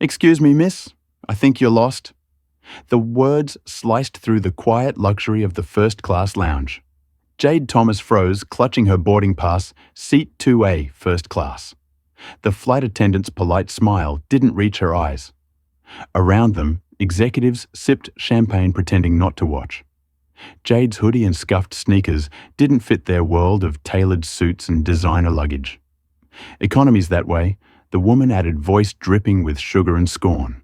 "Excuse me, miss. I think you're lost." The words sliced through the quiet luxury of the first-class lounge. Jade Thomas froze, clutching her boarding pass, seat 2A, first class. The flight attendant's polite smile didn't reach her eyes. Around them, executives sipped champagne pretending not to watch. Jade's hoodie and scuffed sneakers didn't fit their world of tailored suits and designer luggage. Economy's that way, the woman added, voice dripping with sugar and scorn.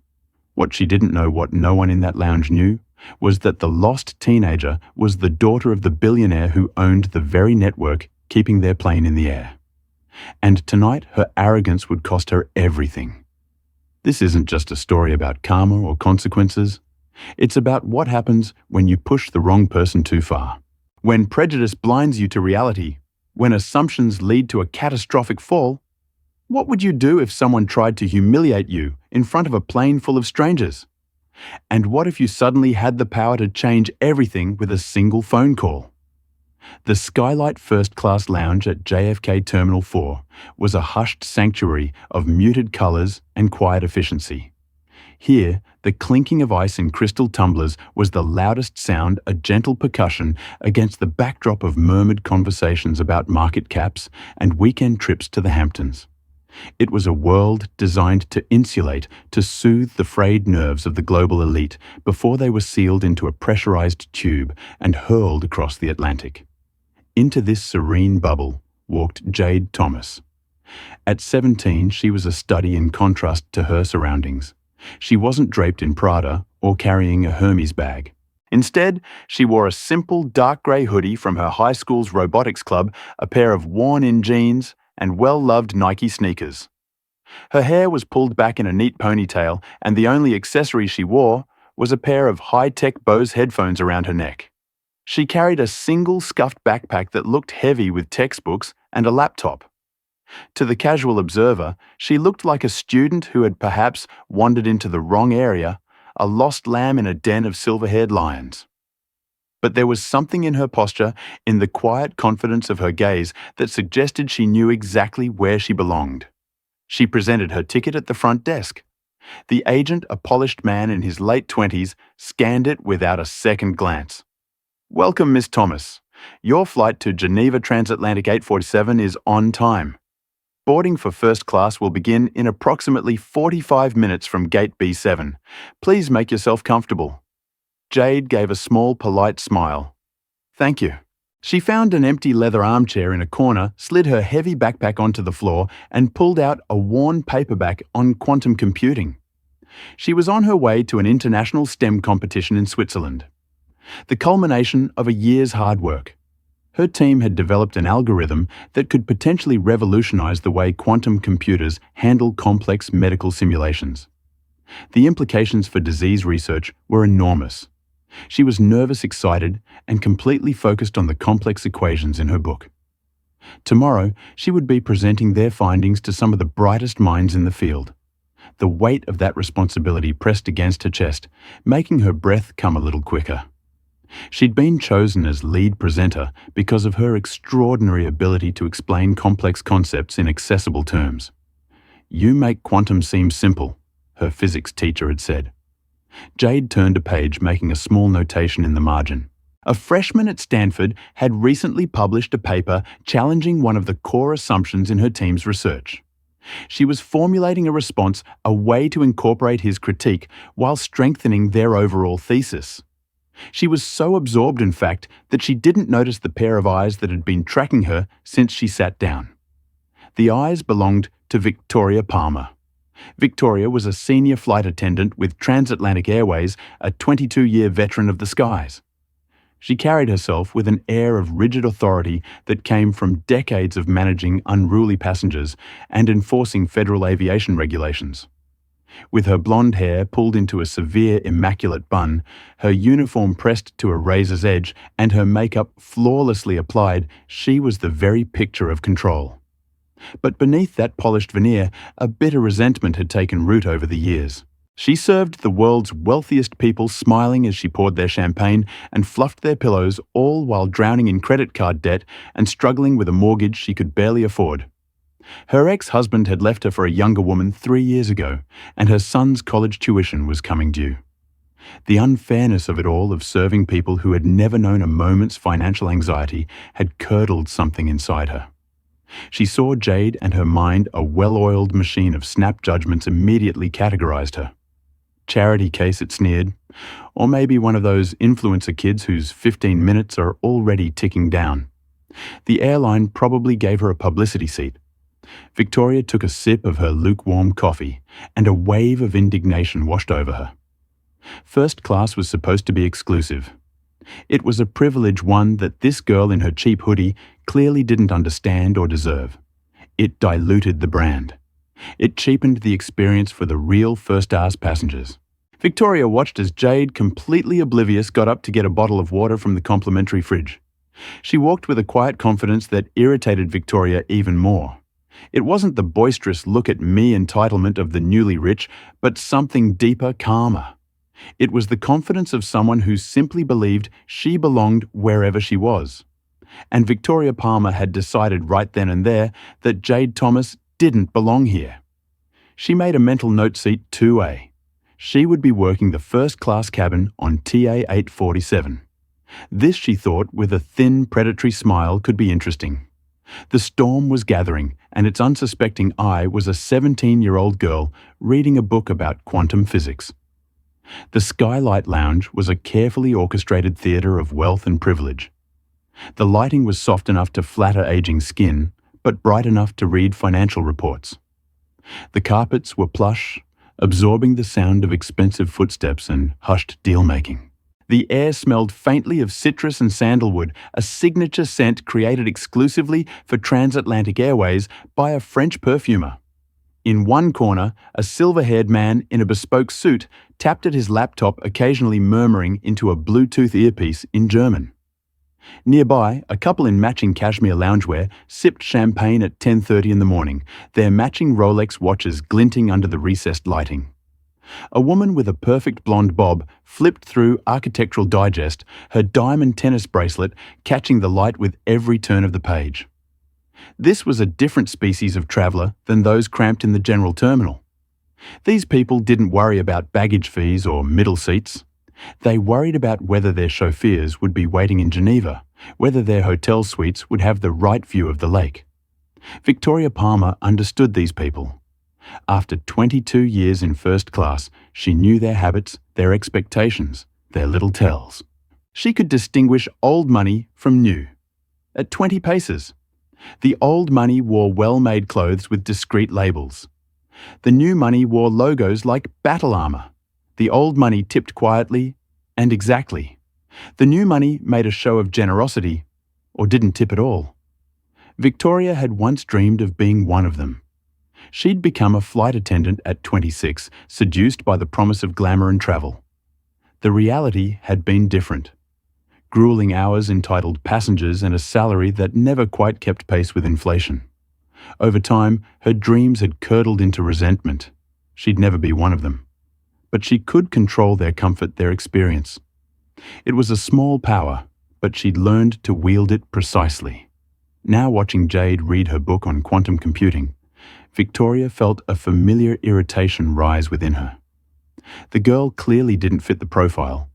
What she didn't know, what no one in that lounge knew, was that the lost teenager was the daughter of the billionaire who owned the very network keeping their plane in the air. And tonight, her arrogance would cost her everything. This isn't just a story about karma or consequences. It's about what happens when you push the wrong person too far. When prejudice blinds you to reality, when assumptions lead to a catastrophic fall. What would you do if someone tried to humiliate you in front of a plane full of strangers? And what if you suddenly had the power to change everything with a single phone call? The Skylight First Class Lounge at JFK Terminal 4 was a hushed sanctuary of muted colors and quiet efficiency. Here, the clinking of ice in crystal tumblers was the loudest sound, a gentle percussion against the backdrop of murmured conversations about market caps and weekend trips to the Hamptons. It was a world designed to insulate, to soothe the frayed nerves of the global elite before they were sealed into a pressurized tube and hurled across the Atlantic. Into this serene bubble walked Jade Thomas. At 17, she was a study in contrast to her surroundings. She wasn't draped in Prada or carrying a Hermes bag. Instead, she wore a simple dark grey hoodie from her high school's robotics club, a pair of worn-in jeans, and well-loved Nike sneakers. Her hair was pulled back in a neat ponytail, and the only accessory she wore was a pair of high-tech Bose headphones around her neck. She carried a single scuffed backpack that looked heavy with textbooks and a laptop. To the casual observer, she looked like a student who had perhaps wandered into the wrong area, a lost lamb in a den of silver-haired lions. But there was something in her posture, in the quiet confidence of her gaze, that suggested she knew exactly where she belonged. She presented her ticket at the front desk. The agent, a polished man in his late 20s, scanned it without a second glance. "Welcome, Miss Thomas. Your flight to Geneva Transatlantic 847 is on time. Boarding for first class will begin in approximately 45 minutes from gate B7. Please make yourself comfortable." Jade gave a small, polite smile. "Thank you." She found an empty leather armchair in a corner, slid her heavy backpack onto the floor, and pulled out a worn paperback on quantum computing. She was on her way to an international STEM competition in Switzerland. The culmination of a year's hard work. Her team had developed an algorithm that could potentially revolutionize the way quantum computers handle complex medical simulations. The implications for disease research were enormous. She was nervous, excited, and completely focused on the complex equations in her book. Tomorrow, she would be presenting their findings to some of the brightest minds in the field. The weight of that responsibility pressed against her chest, making her breath come a little quicker. She'd been chosen as lead presenter because of her extraordinary ability to explain complex concepts in accessible terms. "You make quantum seem simple," her physics teacher had said. Jade turned a page, making a small notation in the margin. A freshman at Stanford had recently published a paper challenging one of the core assumptions in her team's research. She was formulating a response, a way to incorporate his critique while strengthening their overall thesis. She was so absorbed, in fact, that she didn't notice the pair of eyes that had been tracking her since she sat down. The eyes belonged to Victoria Palmer. Victoria was a senior flight attendant with Transatlantic Airways, a 22-year veteran of the skies. She carried herself with an air of rigid authority that came from decades of managing unruly passengers and enforcing federal aviation regulations. With her blonde hair pulled into a severe, immaculate bun, her uniform pressed to a razor's edge, and her makeup flawlessly applied, she was the very picture of control. But beneath that polished veneer, a bitter resentment had taken root over the years. She served the world's wealthiest people, smiling as she poured their champagne and fluffed their pillows, all while drowning in credit card debt and struggling with a mortgage she could barely afford. Her ex-husband had left her for a younger woman 3 years ago, and her son's college tuition was coming due. The unfairness of it all, of serving people who had never known a moment's financial anxiety, had curdled something inside her. She saw Jade, and her mind, a well-oiled machine of snap judgments, immediately categorized her. Charity case, it sneered. Or maybe one of those influencer kids whose 15 minutes are already ticking down. The airline probably gave her a publicity seat. Victoria took a sip of her lukewarm coffee, and a wave of indignation washed over her. First class was supposed to be exclusive. It was a privilege, one that this girl in her cheap hoodie clearly didn't understand or deserve. It diluted the brand. It cheapened the experience for the real first-class passengers. Victoria watched as Jade, completely oblivious, got up to get a bottle of water from the complimentary fridge. She walked with a quiet confidence that irritated Victoria even more. It wasn't the boisterous look-at-me entitlement of the newly rich, but something deeper, calmer. It was the confidence of someone who simply believed she belonged wherever she was. And Victoria Palmer had decided right then and there that Jade Thomas didn't belong here. She made a mental note, seat 2A. She would be working the first-class cabin on TA 847. This, she thought, with a thin, predatory smile, could be interesting. The storm was gathering, and its unsuspecting eye was a 17-year-old girl reading a book about quantum physics. The Skylight Lounge was a carefully orchestrated theatre of wealth and privilege. The lighting was soft enough to flatter aging skin, but bright enough to read financial reports. The carpets were plush, absorbing the sound of expensive footsteps and hushed deal-making. The air smelled faintly of citrus and sandalwood, a signature scent created exclusively for Transatlantic Airways by a French perfumer. In one corner, a silver-haired man in a bespoke suit tapped at his laptop, occasionally murmuring into a Bluetooth earpiece in German. Nearby, a couple in matching cashmere loungewear sipped champagne at 10:30 in the morning, their matching Rolex watches glinting under the recessed lighting. A woman with a perfect blonde bob flipped through Architectural Digest, her diamond tennis bracelet catching the light with every turn of the page. This was a different species of traveller than those cramped in the general terminal. These people didn't worry about baggage fees or middle seats. They worried about whether their chauffeurs would be waiting in Geneva, whether their hotel suites would have the right view of the lake. Victoria Palmer understood these people. After 22 years in first class, she knew their habits, their expectations, their little tells. She could distinguish old money from new. At 20 paces. The old money wore well-made clothes with discreet labels. The new money wore logos like battle armor. The old money tipped quietly and exactly. The new money made a show of generosity, or didn't tip at all. Victoria had once dreamed of being one of them. She'd become a flight attendant at 26, seduced by the promise of glamour and travel. The reality had been different. Grueling hours entitled passengers and a salary that never quite kept pace with inflation. Over time, her dreams had curdled into resentment. She'd never be one of them. But she could control their comfort, their experience. It was a small power, but she'd learned to wield it precisely. Now watching Jade read her book on quantum computing, Victoria felt a familiar irritation rise within her. The girl clearly didn't fit the profile.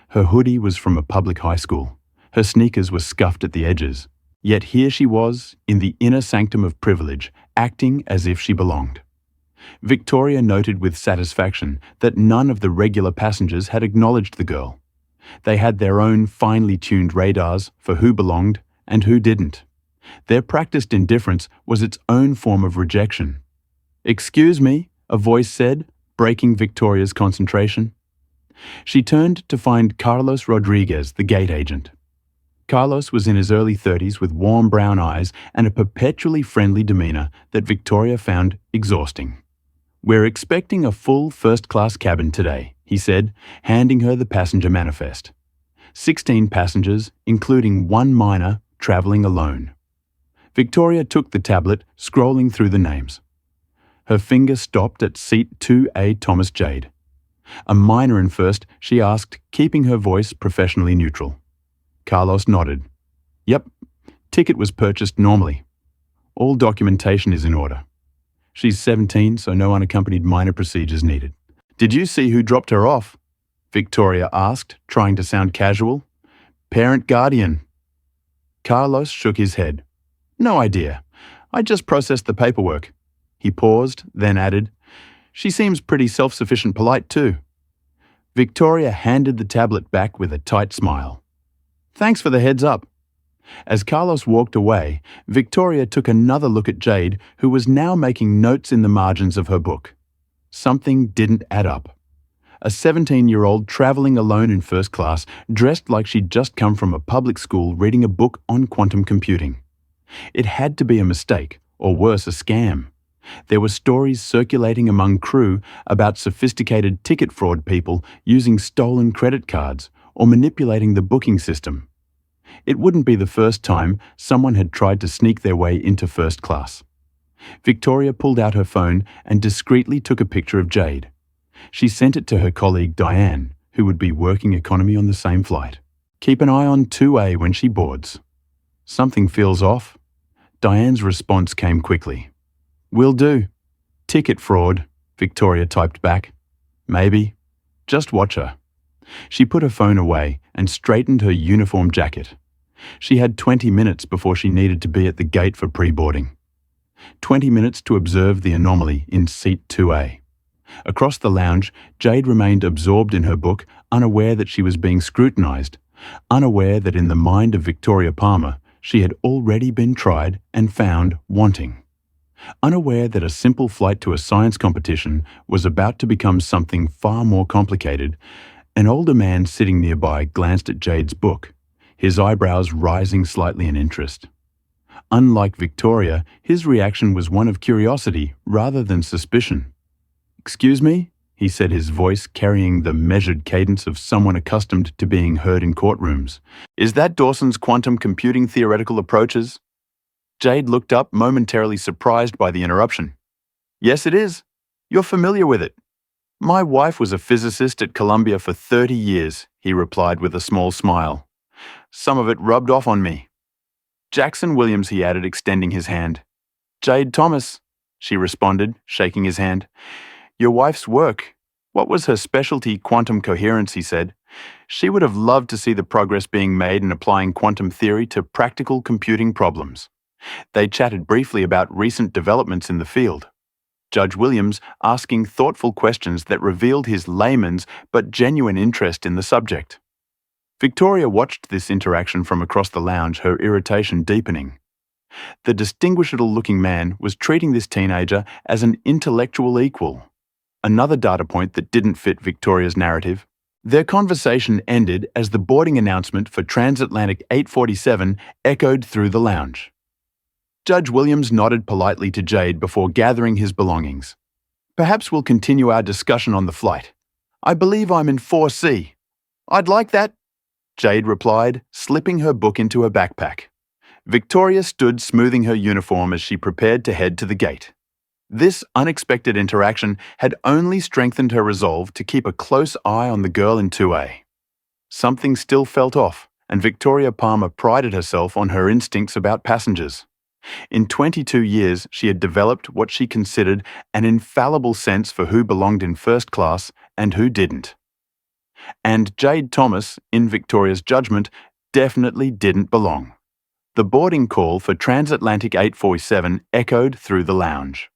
Her hoodie was from a public high school. Her sneakers were scuffed at the edges. Yet here she was, in the inner sanctum of privilege, acting as if she belonged. Victoria noted with satisfaction that none of the regular passengers had acknowledged the girl. They had their own finely tuned radars for who belonged and who didn't. Their practiced indifference was its own form of rejection. "Excuse me," a voice said, breaking Victoria's concentration. She turned to find Carlos Rodriguez, the gate agent. Carlos was in his early 30s with warm brown eyes and a perpetually friendly demeanor that Victoria found exhausting. "We're expecting a full first-class cabin today," he said, handing her the passenger manifest. 16 passengers, including one minor, traveling alone. Victoria took the tablet, scrolling through the names. Her finger stopped at seat 2A Thomas Jade. A minor in first, she asked, keeping her voice professionally neutral. Carlos nodded. "Yep, ticket was purchased normally." All documentation is in order. She's 17, so no unaccompanied minor procedures needed. Did you see who dropped her off? Victoria asked, trying to sound casual. Parent guardian. Carlos shook his head. No idea. I just processed the paperwork. He paused, then added, She seems pretty self-sufficient polite too. Victoria handed the tablet back with a tight smile. Thanks for the heads up. As Carlos walked away, Victoria took another look at Jade, who was now making notes in the margins of her book. Something didn't add up. A 17-year-old traveling alone in first class, dressed like she'd just come from a public school reading a book on quantum computing. It had to be a mistake, or worse, a scam. There were stories circulating among crew about sophisticated ticket fraud people using stolen credit cards or manipulating the booking system. It wouldn't be the first time someone had tried to sneak their way into first class. Victoria pulled out her phone and discreetly took a picture of Jade. She sent it to her colleague Diane, who would be working economy on the same flight. Keep an eye on 2A when she boards. Something feels off. Diane's response came quickly. Will do. Ticket fraud, Victoria typed back. Maybe. Just watch her. She put her phone away and straightened her uniform jacket. She had 20 minutes before she needed to be at the gate for pre-boarding. 20 minutes to observe the anomaly in seat 2A. Across the lounge, Jade remained absorbed in her book, unaware that she was being scrutinized, unaware that in the mind of Victoria Palmer, she had already been tried and found wanting. Unaware that a simple flight to a science competition was about to become something far more complicated, an older man sitting nearby glanced at Jade's book, his eyebrows rising slightly in interest. Unlike Victoria, his reaction was one of curiosity rather than suspicion. Excuse me? He said, his voice carrying the measured cadence of someone accustomed to being heard in courtrooms. Is that Dawson's quantum computing theoretical approaches? Jade looked up, momentarily surprised by the interruption. Yes, it is. You're familiar with it. My wife was a physicist at Columbia for 30 years, he replied with a small smile. Some of it rubbed off on me. Jackson Williams, he added, extending his hand. Jade Thomas, she responded, shaking his hand. Your wife's work. What was her specialty? Quantum coherence, he said. She would have loved to see the progress being made in applying quantum theory to practical computing problems. They chatted briefly about recent developments in the field. Judge Williams asking thoughtful questions that revealed his layman's but genuine interest in the subject. Victoria watched this interaction from across the lounge, her irritation deepening. The distinguishable-looking man was treating this teenager as an intellectual equal. Another data point that didn't fit Victoria's narrative. Their conversation ended as the boarding announcement for Transatlantic 847 echoed through the lounge. Judge Williams nodded politely to Jade before gathering his belongings. Perhaps we'll continue our discussion on the flight. I believe I'm in 4C. I'd like that, Jade replied, slipping her book into her backpack. Victoria stood smoothing her uniform as she prepared to head to the gate. This unexpected interaction had only strengthened her resolve to keep a close eye on the girl in 2A. Something still felt off, and Victoria Palmer prided herself on her instincts about passengers. In 22 years, she had developed what she considered an infallible sense for who belonged in first class and who didn't. And Jade Thomas, in Victoria's judgment, definitely didn't belong. The boarding call for Transatlantic 847 echoed through the lounge.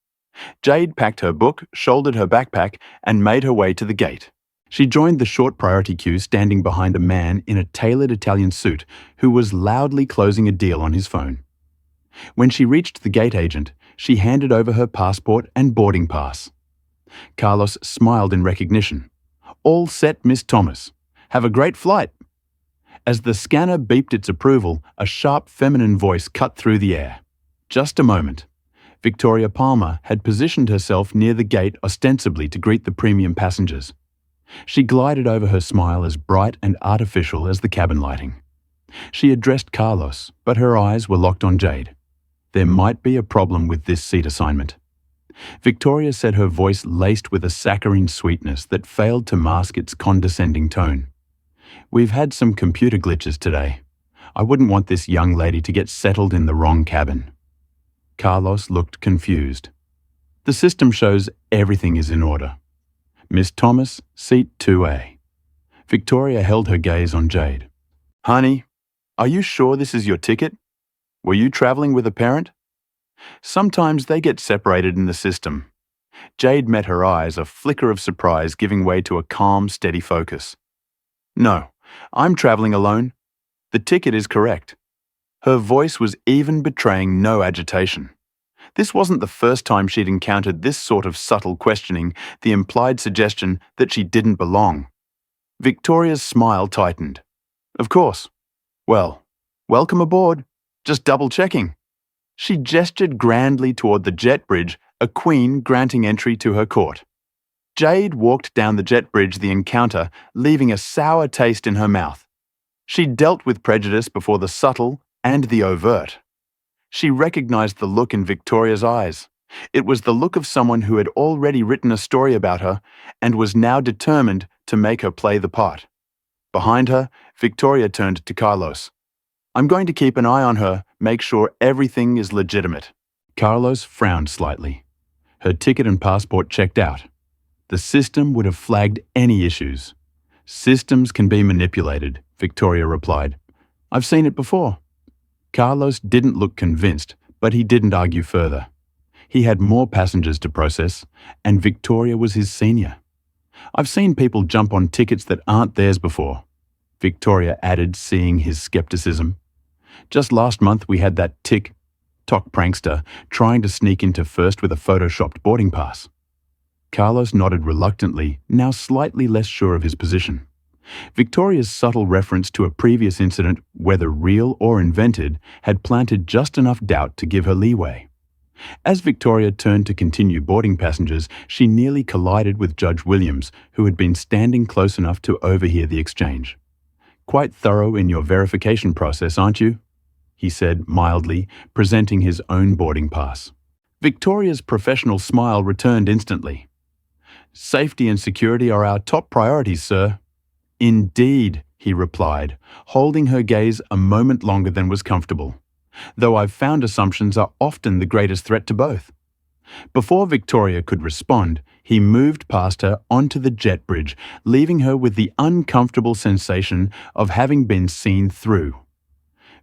Jade packed her book, shouldered her backpack, and made her way to the gate. She joined the short priority queue standing behind a man in a tailored Italian suit who was loudly closing a deal on his phone. When she reached the gate agent, she handed over her passport and boarding pass. Carlos smiled in recognition. All set, Miss Thomas. Have a great flight. As the scanner beeped its approval, a sharp feminine voice cut through the air. Just a moment. Victoria Palmer had positioned herself near the gate ostensibly to greet the premium passengers. She glided over her smile as bright and artificial as the cabin lighting. She addressed Carlos, but her eyes were locked on Jade. There might be a problem with this seat assignment. Victoria said, her voice laced with a saccharine sweetness that failed to mask its condescending tone. We've had some computer glitches today. I wouldn't want this young lady to get settled in the wrong cabin. Carlos looked confused. The system shows everything is in order. Miss Thomas, seat 2A. Victoria held her gaze on Jade. Honey, are you sure this is your ticket? Were you traveling with a parent? Sometimes they get separated in the system. Jade met her eyes, a flicker of surprise giving way to a calm, steady focus. No, I'm traveling alone. The ticket is correct. Her voice was even betraying no agitation. This wasn't the first time she'd encountered this sort of subtle questioning, the implied suggestion that she didn't belong. Victoria's smile tightened. Of course. Well, welcome aboard. Just double-checking. She gestured grandly toward the jet bridge, a queen granting entry to her court. Jade walked down the jet bridge the encounter, leaving a sour taste in her mouth. She'd dealt with prejudice before the subtle and the overt. She recognized the look in Victoria's eyes. It was the look of someone who had already written a story about her and was now determined to make her play the part. Behind her, Victoria turned to Carlos. I'm going to keep an eye on her, make sure everything is legitimate. Carlos frowned slightly. Her ticket and passport checked out. The system would have flagged any issues. Systems can be manipulated, Victoria replied. I've seen it before. Carlos didn't look convinced, but he didn't argue further. He had more passengers to process, and Victoria was his senior. I've seen people jump on tickets that aren't theirs before, Victoria added, seeing his skepticism. Just last month we had that TikTok prankster trying to sneak into first with a photoshopped boarding pass. Carlos nodded reluctantly, now slightly less sure of his position. Victoria's subtle reference to a previous incident, whether real or invented, had planted just enough doubt to give her leeway. As Victoria turned to continue boarding passengers, she nearly collided with Judge Williams, who had been standing close enough to overhear the exchange. Quite thorough in your verification process, aren't you? He said mildly, presenting his own boarding pass. Victoria's professional smile returned instantly. Safety and security are our top priorities, sir. Indeed, he replied, holding her gaze a moment longer than was comfortable, though I've found assumptions are often the greatest threat to both. Before Victoria could respond, he moved past her onto the jet bridge, leaving her with the uncomfortable sensation of having been seen through.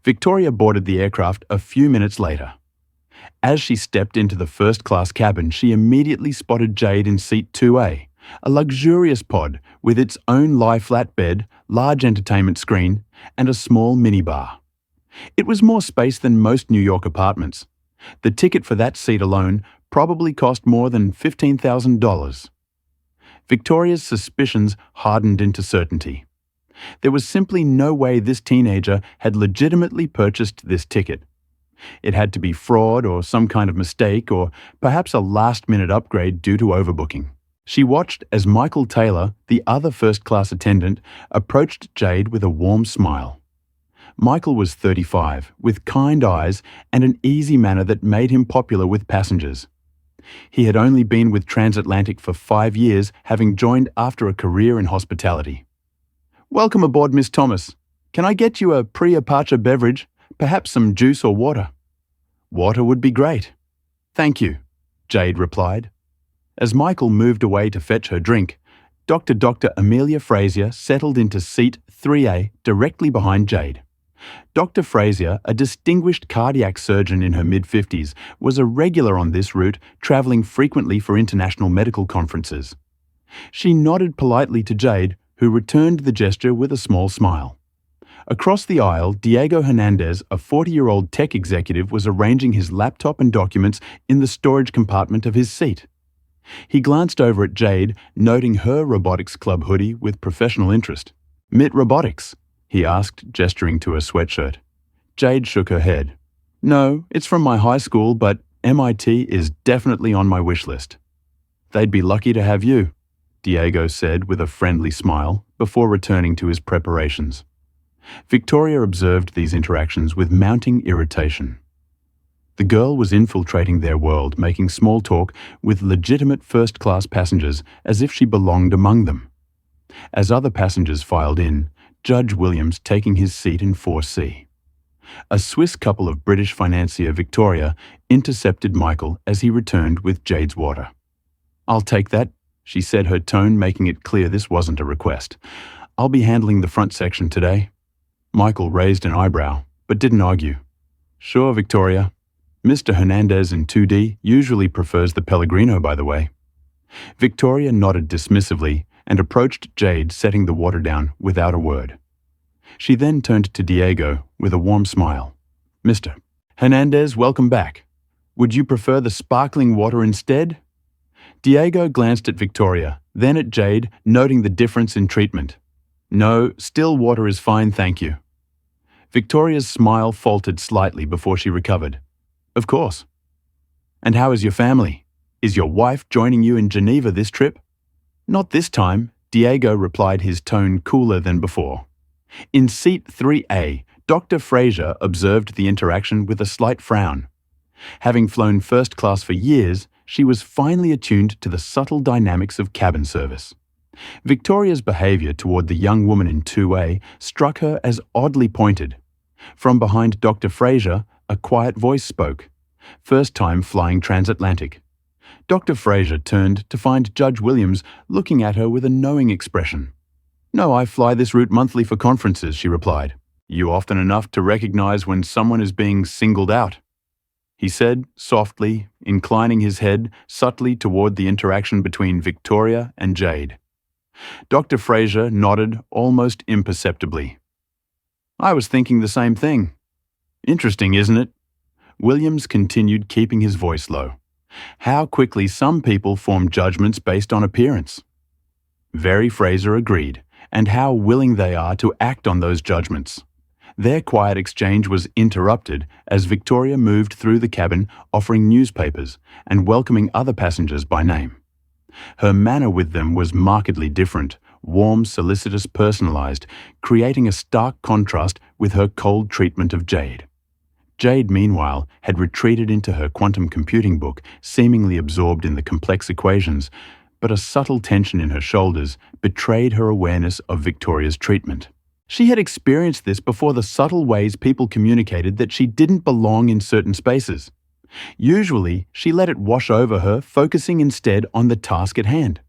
Victoria boarded the aircraft a few minutes later. As she stepped into the first-class cabin, she immediately spotted Jade in seat 2A, a luxurious pod with its own lie-flat bed, large entertainment screen, and a small minibar. It was more space than most New York apartments. The ticket for that seat alone probably cost more than $15,000. Victoria's suspicions hardened into certainty. There was simply no way this teenager had legitimately purchased this ticket. It had to be fraud or some kind of mistake or perhaps a last-minute upgrade due to overbooking. She watched as Michael Taylor, the other first-class attendant, approached Jade with a warm smile. Michael was 35, with kind eyes and an easy manner that made him popular with passengers. He had only been with Transatlantic for 5 years, having joined after a career in hospitality. Welcome aboard, Miss Thomas. Can I get you a pre-departure beverage, perhaps some juice or water? Water would be great. Thank you, Jade replied. As Michael moved away to fetch her drink, Dr. Amelia Frazier settled into seat 3A directly behind Jade. Dr. Frazier, a distinguished cardiac surgeon in her mid-50s, was a regular on this route, traveling frequently for international medical conferences. She nodded politely to Jade, who returned the gesture with a small smile. Across the aisle, Diego Hernandez, a 40-year-old tech executive, was arranging his laptop and documents in the storage compartment of his seat. He glanced over at Jade, noting her robotics club hoodie with professional interest. "MIT Robotics?" he asked, gesturing to her sweatshirt. Jade shook her head. "No, it's from my high school, but MIT is definitely on my wish list." "They'd be lucky to have you," Diego said with a friendly smile, before returning to his preparations. Victoria observed these interactions with mounting irritation. The girl was infiltrating their world, making small talk with legitimate first-class passengers as if she belonged among them. As other passengers filed in, Judge Williams taking his seat in 4C. A Swiss couple of British financier Victoria intercepted Michael as he returned with Jade's water. "I'll take that," she said, her tone making it clear this wasn't a request. "I'll be handling the front section today." Michael raised an eyebrow, but didn't argue. "Sure, Victoria. Mr. Hernandez in 2D usually prefers the Pellegrino, by the way." Victoria nodded dismissively and approached Jade, setting the water down without a word. She then turned to Diego with a warm smile. "Mr. Hernandez, welcome back. Would you prefer the sparkling water instead?" Diego glanced at Victoria, then at Jade, noting the difference in treatment. "No, still water is fine, thank you." Victoria's smile faltered slightly before she recovered. "Of course. And how is your family? Is your wife joining you in Geneva this trip?" "Not this time," Diego replied, his tone cooler than before. In seat 3A, Dr. Fraser observed the interaction with a slight frown. Having flown first class for years, she was finely attuned to the subtle dynamics of cabin service. Victoria's behavior toward the young woman in 2A struck her as oddly pointed. From behind Dr. Fraser, a quiet voice spoke. First time flying transatlantic. Dr. Fraser turned to find Judge Williams looking at her with a knowing expression. "No, I fly this route monthly for conferences," she replied. "You often enough to recognize when someone is being singled out," he said, softly, inclining his head subtly toward the interaction between Victoria and Jade. Dr. Fraser nodded almost imperceptibly. "I was thinking the same thing." "Interesting, isn't it?" Williams continued, keeping his voice low. "How quickly some people form judgments based on appearance." Very Fraser agreed, and how willing they are to act on those judgments. Their quiet exchange was interrupted as Victoria moved through the cabin offering newspapers and welcoming other passengers by name. Her manner with them was markedly different, warm, solicitous, personalized, creating a stark contrast with her cold treatment of Jade. Jade, meanwhile, had retreated into her quantum computing book, seemingly absorbed in the complex equations, but a subtle tension in her shoulders betrayed her awareness of Victoria's treatment. She had experienced this before, the subtle ways people communicated that she didn't belong in certain spaces. Usually, she let it wash over her, focusing instead on the task at hand.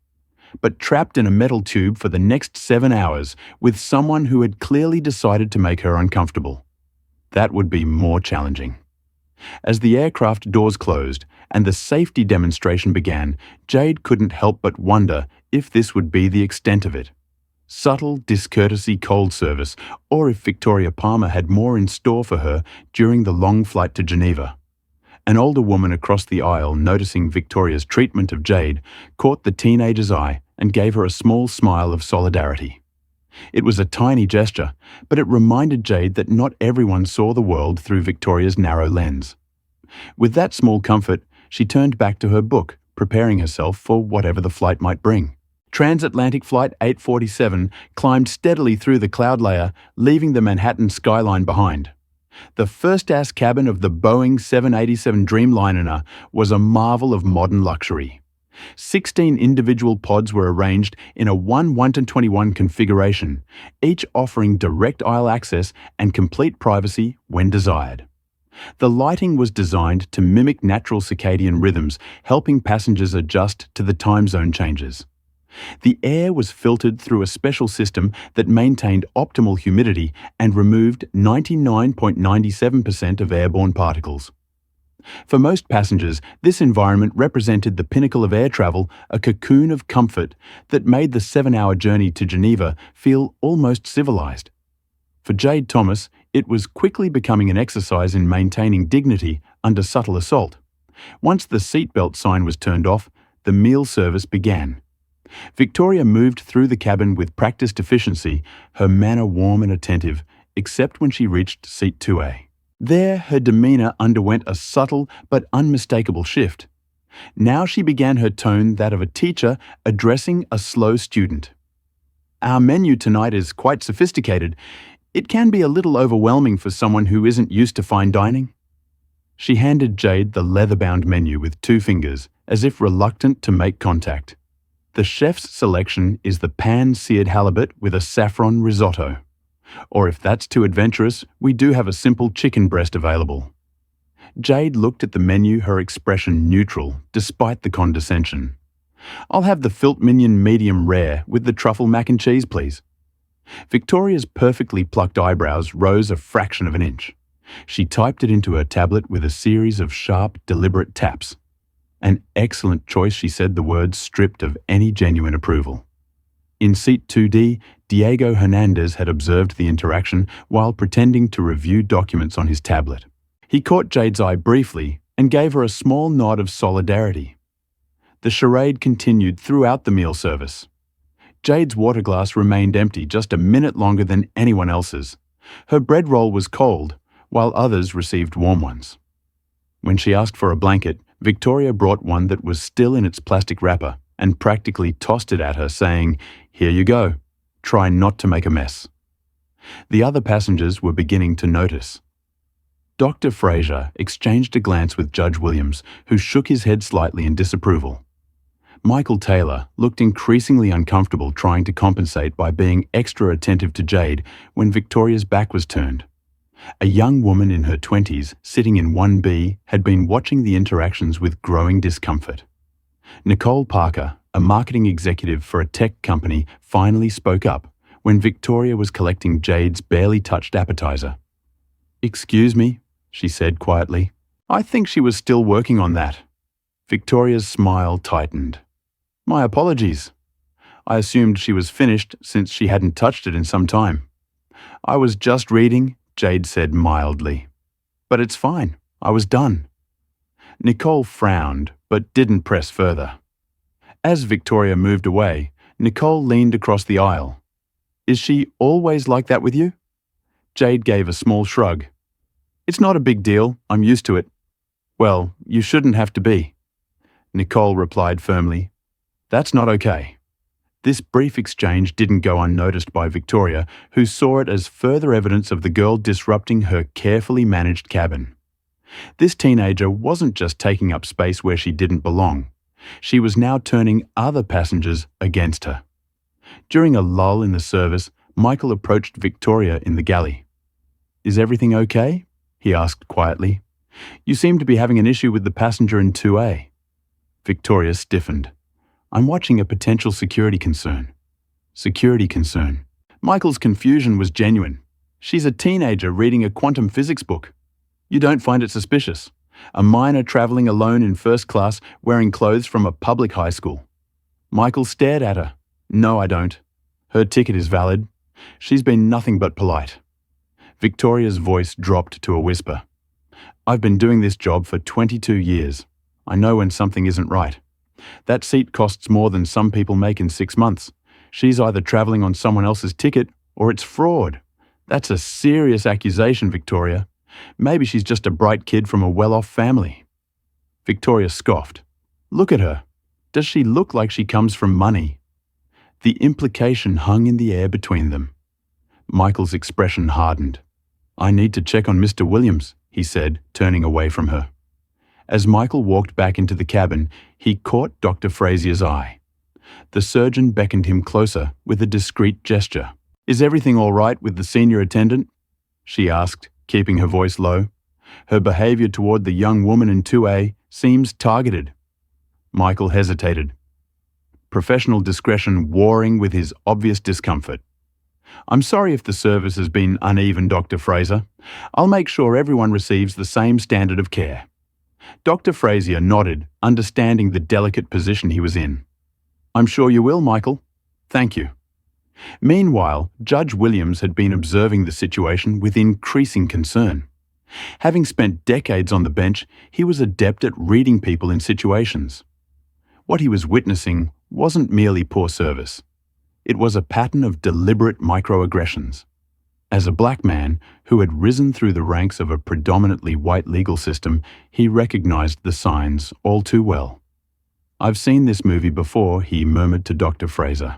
But trapped in a metal tube for the next 7 hours with someone who had clearly decided to make her uncomfortable. That would be more challenging. As the aircraft doors closed and the safety demonstration began, Jade couldn't help but wonder if this would be the extent of it. Subtle, discourtesy, cold service, or if Victoria Palmer had more in store for her during the long flight to Geneva. An older woman across the aisle, noticing Victoria's treatment of Jade, caught the teenager's eye and gave her a small smile of solidarity. It was a tiny gesture, but it reminded Jade that not everyone saw the world through Victoria's narrow lens. With that small comfort, she turned back to her book, preparing herself for whatever the flight might bring. Transatlantic Flight 847 climbed steadily through the cloud layer, leaving the Manhattan skyline behind. The first-class cabin of the Boeing 787 Dreamliner was a marvel of modern luxury. 16 individual pods were arranged in a 1:1:21 configuration, each offering direct aisle access and complete privacy when desired. The lighting was designed to mimic natural circadian rhythms, helping passengers adjust to the time zone changes. The air was filtered through a special system that maintained optimal humidity and removed 99.97% of airborne particles. For most passengers, this environment represented the pinnacle of air travel, a cocoon of comfort that made the 7-hour journey to Geneva feel almost civilized. For Jade Thomas, it was quickly becoming an exercise in maintaining dignity under subtle assault. Once the seatbelt sign was turned off, the meal service began. Victoria moved through the cabin with practiced efficiency, her manner warm and attentive, except when she reached seat 2A. There, her demeanor underwent a subtle but unmistakable shift. Now she began her tone that of a teacher addressing a slow student. "Our menu tonight is quite sophisticated. It can be a little overwhelming for someone who isn't used to fine dining." She handed Jade the leather-bound menu with 2 fingers, as if reluctant to make contact. The chef's selection is the pan-seared halibut with a saffron risotto. Or if that's too adventurous, we do have a simple chicken breast available. Jade looked at the menu, her expression neutral, despite the condescension. I'll have the Filt Minion medium rare with the truffle mac and cheese, please. Victoria's perfectly plucked eyebrows rose a fraction of an inch. She typed it into her tablet with a series of sharp, deliberate taps. An excellent choice, she said, the words stripped of any genuine approval. In seat 2D, Diego Hernandez had observed the interaction while pretending to review documents on his tablet. He caught Jade's eye briefly and gave her a small nod of solidarity. The charade continued throughout the meal service. Jade's water glass remained empty just a minute longer than anyone else's. Her bread roll was cold, while others received warm ones. When she asked for a blanket, Victoria brought one that was still in its plastic wrapper and practically tossed it at her, saying, "Here you go. Try not to make a mess." The other passengers were beginning to notice. Dr. Fraser exchanged a glance with Judge Williams, who shook his head slightly in disapproval. Michael Taylor looked increasingly uncomfortable, trying to compensate by being extra attentive to Jade when Victoria's back was turned. A young woman in her 20s, sitting in 1B, had been watching the interactions with growing discomfort. Nicole Parker, a marketing executive for a tech company, finally spoke up when Victoria was collecting Jade's barely touched appetizer. "Excuse me," she said quietly. "I think she was still working on that." Victoria's smile tightened. "My apologies. I assumed she was finished since she hadn't touched it in some time." "I was just reading," Jade said mildly. "But it's fine. I was done." Nicole frowned, but didn't press further. As Victoria moved away, Nicole leaned across the aisle. "Is she always like that with you?" Jade gave a small shrug. "It's not a big deal. I'm used to it." "Well, you shouldn't have to be." Nicole replied firmly. "That's not okay." This brief exchange didn't go unnoticed by Victoria, who saw it as further evidence of the girl disrupting her carefully managed cabin. This teenager wasn't just taking up space where she didn't belong. She was now turning other passengers against her. During a lull in the service, Michael approached Victoria in the galley. "Is everything okay?" he asked quietly. "You seem to be having an issue with the passenger in 2A. Victoria stiffened. "I'm watching a potential security concern." Security concern. Michael's confusion was genuine. She's a teenager reading a quantum physics book. You don't find it suspicious? A minor traveling alone in first class wearing clothes from a public high school. Michael stared at her. "No, I don't. Her ticket is valid. She's been nothing but polite." Victoria's voice dropped to a whisper. "I've been doing this job for 22 years. I know when something isn't right. That seat costs more than some people make in 6 months. She's either traveling on someone else's ticket or it's fraud. That's a serious accusation, Victoria. Maybe she's just a bright kid from a well-off family." Victoria scoffed. "Look at her. Does she look like she comes from money?" The implication hung in the air between them. Michael's expression hardened. "I need to check on Mr. Williams," he said, turning away from her. As Michael walked back into the cabin, he caught Dr. Frazier's eye. The surgeon beckoned him closer with a discreet gesture. "Is everything all right with the senior attendant?" she asked, keeping her voice low. "Her behavior toward the young woman in 2A seems targeted." Michael hesitated, professional discretion warring with his obvious discomfort. "I'm sorry if the service has been uneven, Dr. Fraser. I'll make sure everyone receives the same standard of care." Dr. Frazier nodded, understanding the delicate position he was in. "I'm sure you will, Michael. Thank you." Meanwhile, Judge Williams had been observing the situation with increasing concern. Having spent decades on the bench, he was adept at reading people in situations. What he was witnessing wasn't merely poor service. It was a pattern of deliberate microaggressions. As a black man who had risen through the ranks of a predominantly white legal system, he recognized the signs all too well. "I've seen this movie before," he murmured to Dr. Fraser.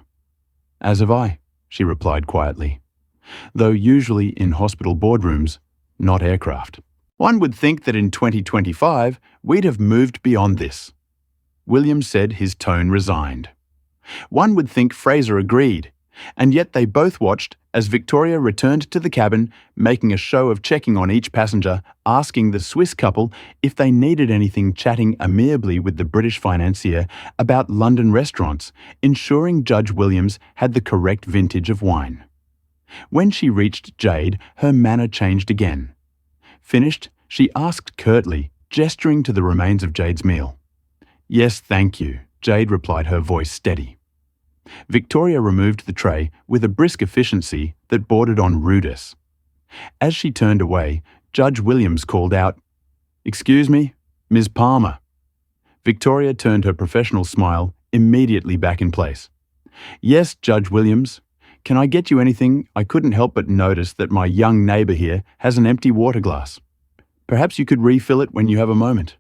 "As have I," she replied quietly. "Though usually in hospital boardrooms, not aircraft. One would think that in 2025, we'd have moved beyond this." Williams said, his tone resigned. "One would think," Fraser agreed. And yet they both watched as Victoria returned to the cabin, making a show of checking on each passenger, asking the Swiss couple if they needed anything, chatting amiably with the British financier about London restaurants, ensuring Judge Williams had the correct vintage of wine. When she reached Jade, her manner changed again. Finished, she asked curtly, gesturing to the remains of Jade's meal. "Yes, thank you," Jade replied, her voice steady. Victoria removed the tray with a brisk efficiency that bordered on rudeness. As she turned away, Judge Williams called out, "Excuse me, Ms. Palmer." Victoria turned her professional smile immediately back in place. "Yes, Judge Williams. Can I get you anything? I couldn't help but notice that my young neighbour here has an empty water glass. Perhaps you could refill it when you have a moment."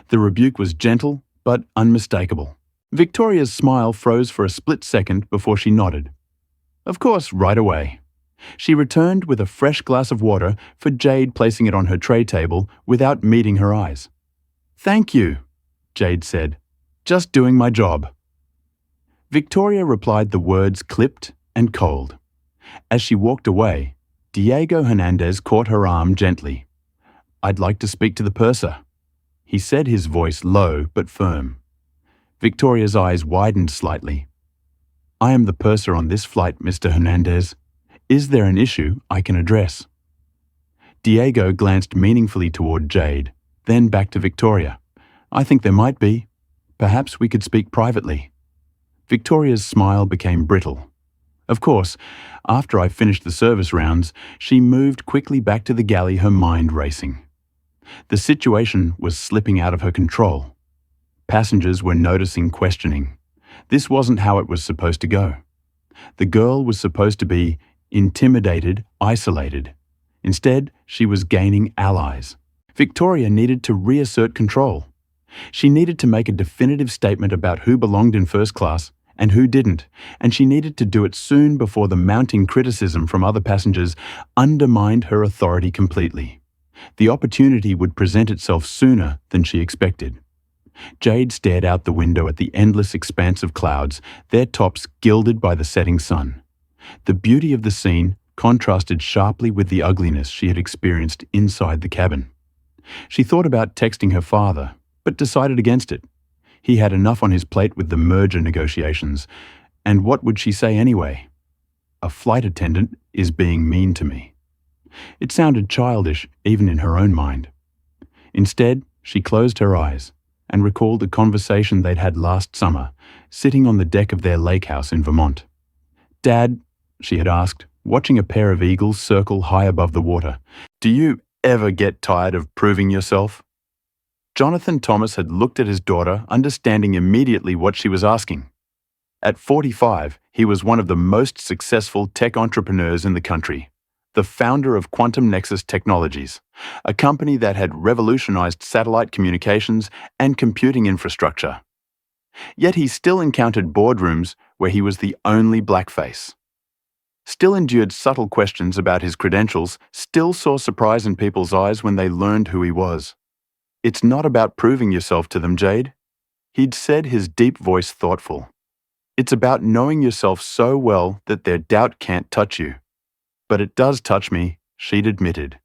The rebuke was gentle but unmistakable. Victoria's smile froze for a split second before she nodded. "Of course, right away." She returned with a fresh glass of water for Jade, placing it on her tray table without meeting her eyes. "Thank you," Jade said. "Just doing my job." Victoria replied the words clipped and cold. As she walked away, Diego Hernandez caught her arm gently. "I'd like to speak to the purser," he said, his voice low but firm. Victoria's eyes widened slightly. "I am the purser on this flight, Mr. Hernandez. Is there an issue I can address?" Diego glanced meaningfully toward Jade, then back to Victoria. "I think there might be. Perhaps we could speak privately." Victoria's smile became brittle. Of course, after I finished the service rounds, she moved quickly back to the galley, her mind racing. The situation was slipping out of her control. Passengers were noticing, questioning. This wasn't how it was supposed to go. The girl was supposed to be intimidated, isolated. Instead, she was gaining allies. Victoria needed to reassert control. She needed to make a definitive statement about who belonged in first class and who didn't, and she needed to do it soon before the mounting criticism from other passengers undermined her authority completely. The opportunity would present itself sooner than she expected. Jade stared out the window at the endless expanse of clouds, their tops gilded by the setting sun. The beauty of the scene contrasted sharply with the ugliness she had experienced inside the cabin. She thought about texting her father, but decided against it. He had enough on his plate with the merger negotiations, and what would she say anyway? "A flight attendant is being mean to me." It sounded childish, even in her own mind. Instead, she closed her eyes and recalled a conversation they'd had last summer, sitting on the deck of their lake house in Vermont. "Dad," she had asked, watching a pair of eagles circle high above the water, "do you ever get tired of proving yourself?" Jonathan Thomas had looked at his daughter, understanding immediately what she was asking. At 45, he was one of the most successful tech entrepreneurs in the country, the founder of Quantum Nexus Technologies, a company that had revolutionized satellite communications and computing infrastructure. Yet he still encountered boardrooms where he was the only blackface. Still endured subtle questions about his credentials, still saw surprise in people's eyes when they learned who he was. "It's not about proving yourself to them, Jade," he'd said, his deep voice thoughtful. "It's about knowing yourself so well that their doubt can't touch you." "But it does touch me," she'd admitted.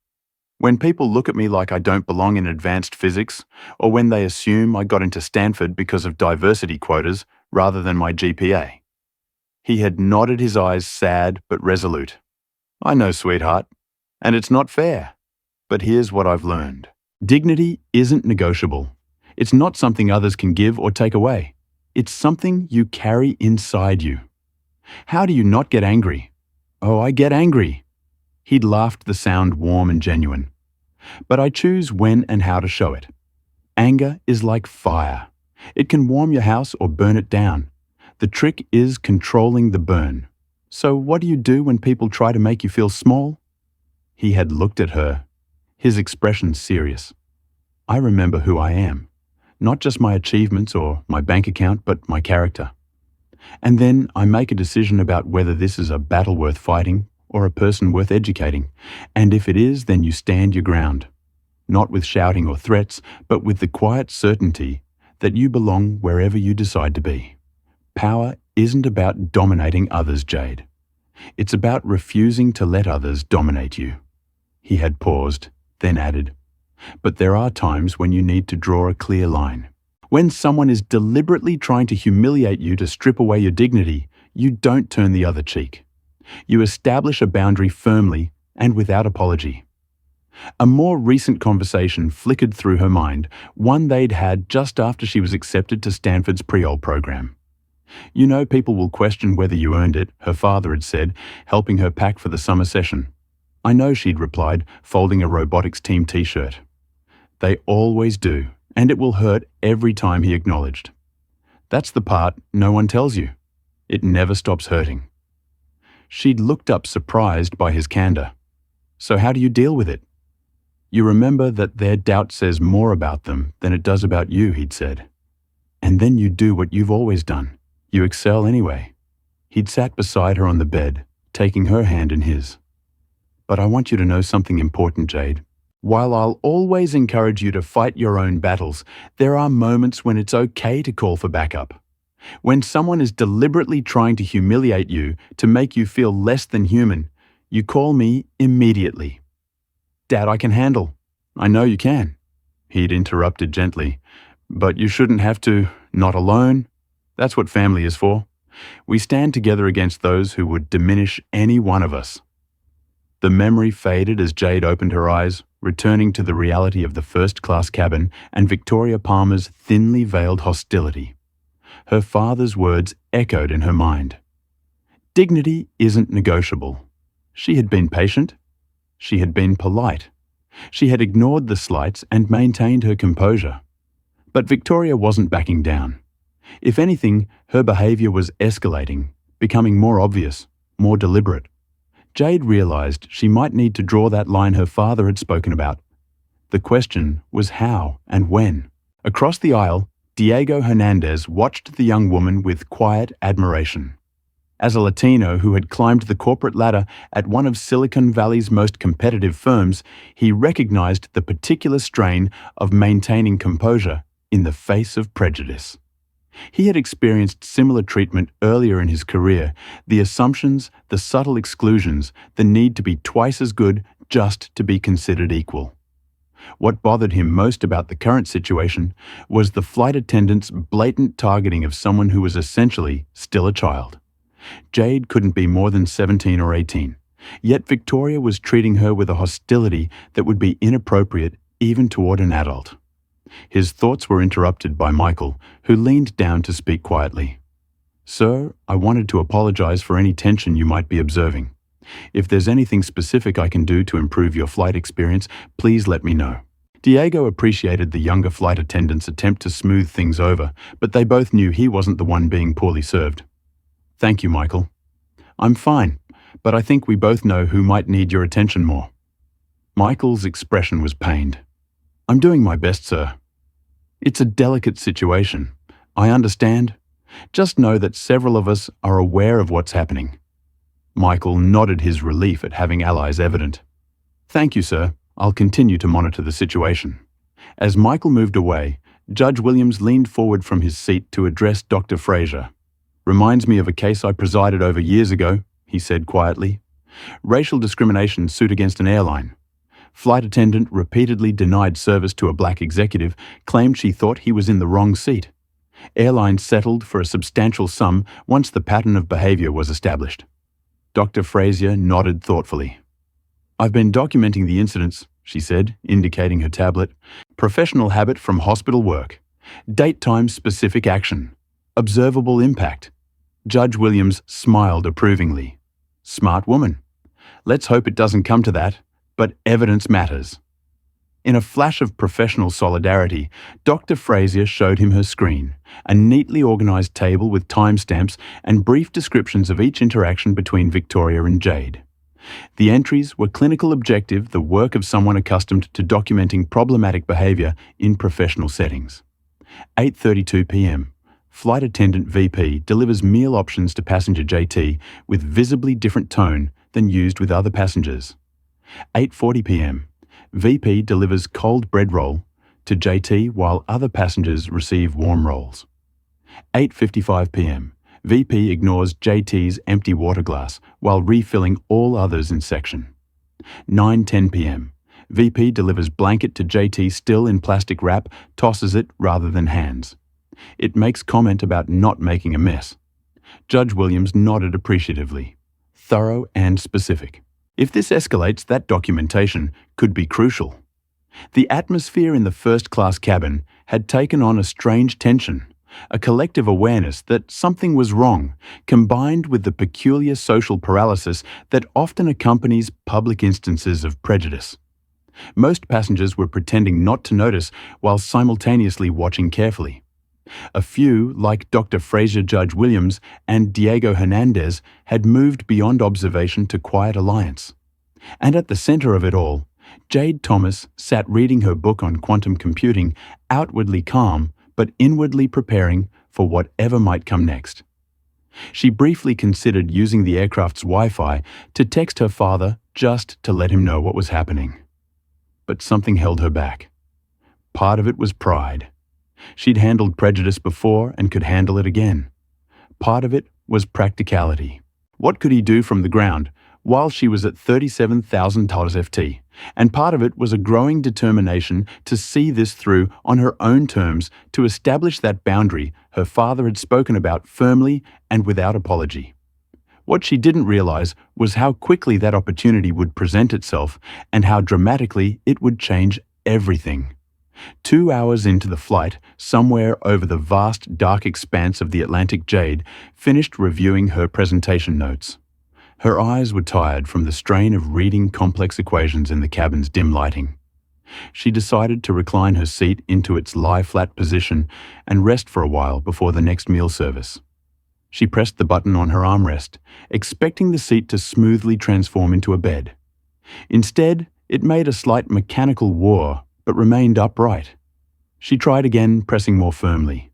"When people look at me like I don't belong in advanced physics, or when they assume I got into Stanford because of diversity quotas rather than my GPA. He had nodded, his eyes sad but resolute. "I know, sweetheart, and it's not fair. But here's what I've learned. Dignity isn't negotiable. It's not something others can give or take away. It's something you carry inside you. How do you not get angry?" "Oh, I get angry." He'd laughed, the sound warm and genuine. "But I choose when and how to show it. Anger is like fire. It can warm your house or burn it down. The trick is controlling the burn. So what do you do when people try to make you feel small?" He had looked at her, his expression serious. "I remember who I am. Not just my achievements or my bank account, but my character. And then I make a decision about whether this is a battle worth fighting or a person worth educating. And if it is, then you stand your ground. Not with shouting or threats, but with the quiet certainty that you belong wherever you decide to be. Power isn't about dominating others, Jade. It's about refusing to let others dominate you." He had paused, then added, "But there are times when you need to draw a clear line. When someone is deliberately trying to humiliate you to strip away your dignity, you don't turn the other cheek. You establish a boundary firmly and without apology." A more recent conversation flickered through her mind, one they'd had just after she was accepted to Stanford's pre-ol program. "You know, people will question whether you earned it," her father had said, helping her pack for the summer session. "I know," she'd replied, folding a robotics team t-shirt. "They always do, and it will hurt every time," he acknowledged. "That's the part no one tells you. It never stops hurting." She'd looked up, surprised by his candor. "So how do you deal with it?" "You remember that their doubt says more about them than it does about you," he'd said. "And then you do what you've always done. You excel anyway." He'd sat beside her on the bed, taking her hand in his. "But I want you to know something important, Jade. While I'll always encourage you to fight your own battles, there are moments when it's okay to call for backup. When someone is deliberately trying to humiliate you to make you feel less than human, you call me immediately." "Dad, I can handle." "I know you can," he'd interrupted gently. "But you shouldn't have to, not alone. That's what family is for. We stand together against those who would diminish any one of us." The memory faded as Jade opened her eyes, returning to the reality of the first-class cabin and Victoria Palmer's thinly veiled hostility. Her father's words echoed in her mind. Dignity isn't negotiable. She had been patient. She had been polite. She had ignored the slights and maintained her composure. But Victoria wasn't backing down. If anything, her behavior was escalating, becoming more obvious, more deliberate. Jade realized she might need to draw that line her father had spoken about. The question was how and when. Across the aisle, Diego Hernandez watched the young woman with quiet admiration. As a Latino who had climbed the corporate ladder at one of Silicon Valley's most competitive firms, he recognized the particular strain of maintaining composure in the face of prejudice. He had experienced similar treatment earlier in his career, the assumptions, the subtle exclusions, the need to be twice as good just to be considered equal. What bothered him most about the current situation was the flight attendant's blatant targeting of someone who was essentially still a child. Jade couldn't be more than 17 or 18, yet Victoria was treating her with a hostility that would be inappropriate even toward an adult. His thoughts were interrupted by Michael, who leaned down to speak quietly. "Sir, I wanted to apologize for any tension you might be observing. If there's anything specific I can do to improve your flight experience, please let me know." Diego appreciated the younger flight attendant's attempt to smooth things over, but they both knew he wasn't the one being poorly served. "Thank you, Michael. I'm fine, but I think we both know who might need your attention more." Michael's expression was pained. "I'm doing my best, sir." "It's a delicate situation. I understand. Just know that several of us are aware of what's happening." Michael nodded his relief at having allies evident. "Thank you, sir. I'll continue to monitor the situation." As Michael moved away, Judge Williams leaned forward from his seat to address Dr. Fraser. "Reminds me of a case I presided over years ago," he said quietly. "Racial discrimination suit against an airline. Flight attendant repeatedly denied service to a black executive, claimed she thought he was in the wrong seat. Airline settled for a substantial sum once the pattern of behavior was established." Dr. Fraser nodded thoughtfully. "I've been documenting the incidents," she said, indicating her tablet. "Professional habit from hospital work. Date-time specific action. Observable impact." Judge Williams smiled approvingly. "Smart woman. Let's hope it doesn't come to that, but evidence matters." In a flash of professional solidarity, Dr. Fraser showed him her screen, a neatly organized table with timestamps and brief descriptions of each interaction between Victoria and Jade. The entries were clinical objective, the work of someone accustomed to documenting problematic behavior in professional settings. 8:32 p.m. Flight attendant VP delivers meal options to passenger JT with visibly different tone than used with other passengers. 8:40 p.m. VP delivers cold bread roll to JT while other passengers receive warm rolls. 8:55 p.m. VP ignores JT's empty water glass while refilling all others in section. 9:10 p.m. VP delivers blanket to JT still in plastic wrap, tosses it rather than hands. It makes comment about not making a mess. Judge Williams nodded appreciatively. Thorough and specific. If this escalates, that documentation could be crucial. The atmosphere in the first-class cabin had taken on a strange tension, a collective awareness that something was wrong, combined with the peculiar social paralysis that often accompanies public instances of prejudice. Most passengers were pretending not to notice while simultaneously watching carefully. A few, like Dr. Fraser Judge Williams and Diego Hernandez, had moved beyond observation to quiet alliance. And at the center of it all, Jade Thomas sat reading her book on quantum computing, outwardly calm, but inwardly preparing for whatever might come next. She briefly considered using the aircraft's Wi-Fi to text her father just to let him know what was happening. But something held her back. Part of it was pride. She'd handled prejudice before and could handle it again. Part of it was practicality. What could he do from the ground while she was at $37,000 FT? And part of it was a growing determination to see this through on her own terms, to establish that boundary her father had spoken about firmly and without apology. What she didn't realize was how quickly that opportunity would present itself and how dramatically it would change everything. 2 hours into the flight, somewhere over the vast, dark expanse of the Atlantic, Jade finished reviewing her presentation notes. Her eyes were tired from the strain of reading complex equations in the cabin's dim lighting. She decided to recline her seat into its lie-flat position and rest for a while before the next meal service. She pressed the button on her armrest, expecting the seat to smoothly transform into a bed. Instead, it made a slight mechanical whir, but remained upright. She tried again, pressing more firmly.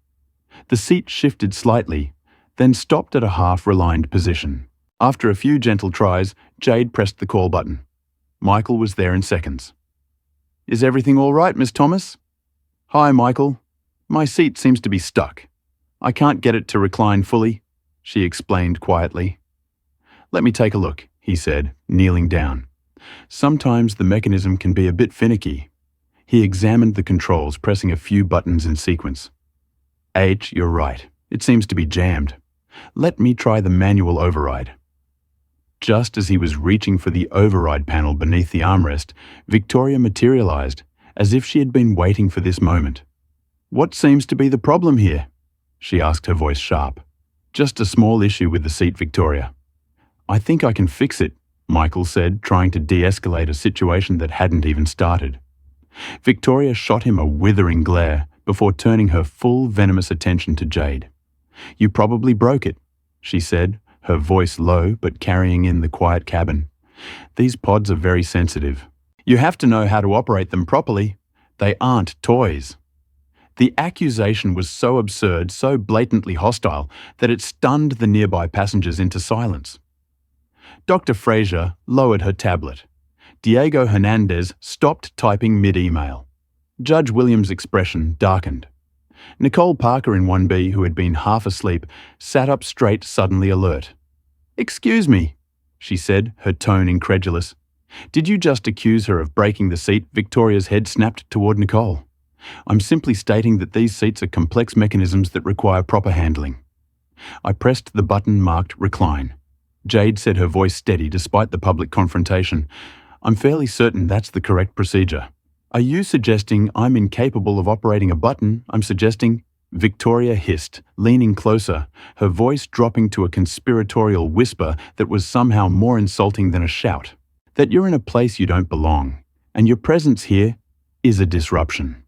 The seat shifted slightly, then stopped at a half-reclined position. After a few gentle tries, Jade pressed the call button. Michael was there in seconds. "Is everything all right, Miss Thomas?" "Hi, Michael. My seat seems to be stuck. I can't get it to recline fully," she explained quietly. "Let me take a look," he said, kneeling down. "Sometimes the mechanism can be a bit finicky." He examined the controls, pressing a few buttons in sequence. "H, you're right. It seems to be jammed. Let me try the manual override." Just as he was reaching for the override panel beneath the armrest, Victoria materialized, as if she had been waiting for this moment. "What seems to be the problem here?" she asked, her voice sharp. "Just a small issue with the seat, Victoria." "I think I can fix it," Michael said, trying to de-escalate a situation that hadn't even started. Victoria shot him a withering glare before turning her full venomous attention to Jade. "You probably broke it," she said, her voice low but carrying in the quiet cabin. "These pods are very sensitive. You have to know how to operate them properly. They aren't toys." The accusation was so absurd, so blatantly hostile, that it stunned the nearby passengers into silence. Dr. Fraser lowered her tablet. Diego Hernandez stopped typing mid-email. Judge Williams' expression darkened. Nicole Parker in 1B, who had been half asleep, sat up straight, suddenly alert. "Excuse me," she said, her tone incredulous. "Did you just accuse her of breaking the seat?" Victoria's head snapped toward Nicole. "I'm simply stating that these seats are complex mechanisms that require proper handling." I pressed the button marked recline. Jade said, her voice steady despite the public confrontation. "I'm fairly certain that's the correct procedure." "Are you suggesting I'm incapable of operating a button?" "I'm suggesting," Victoria hissed, leaning closer, her voice dropping to a conspiratorial whisper that was somehow more insulting than a shout, "that you're in a place you don't belong, and your presence here is a disruption.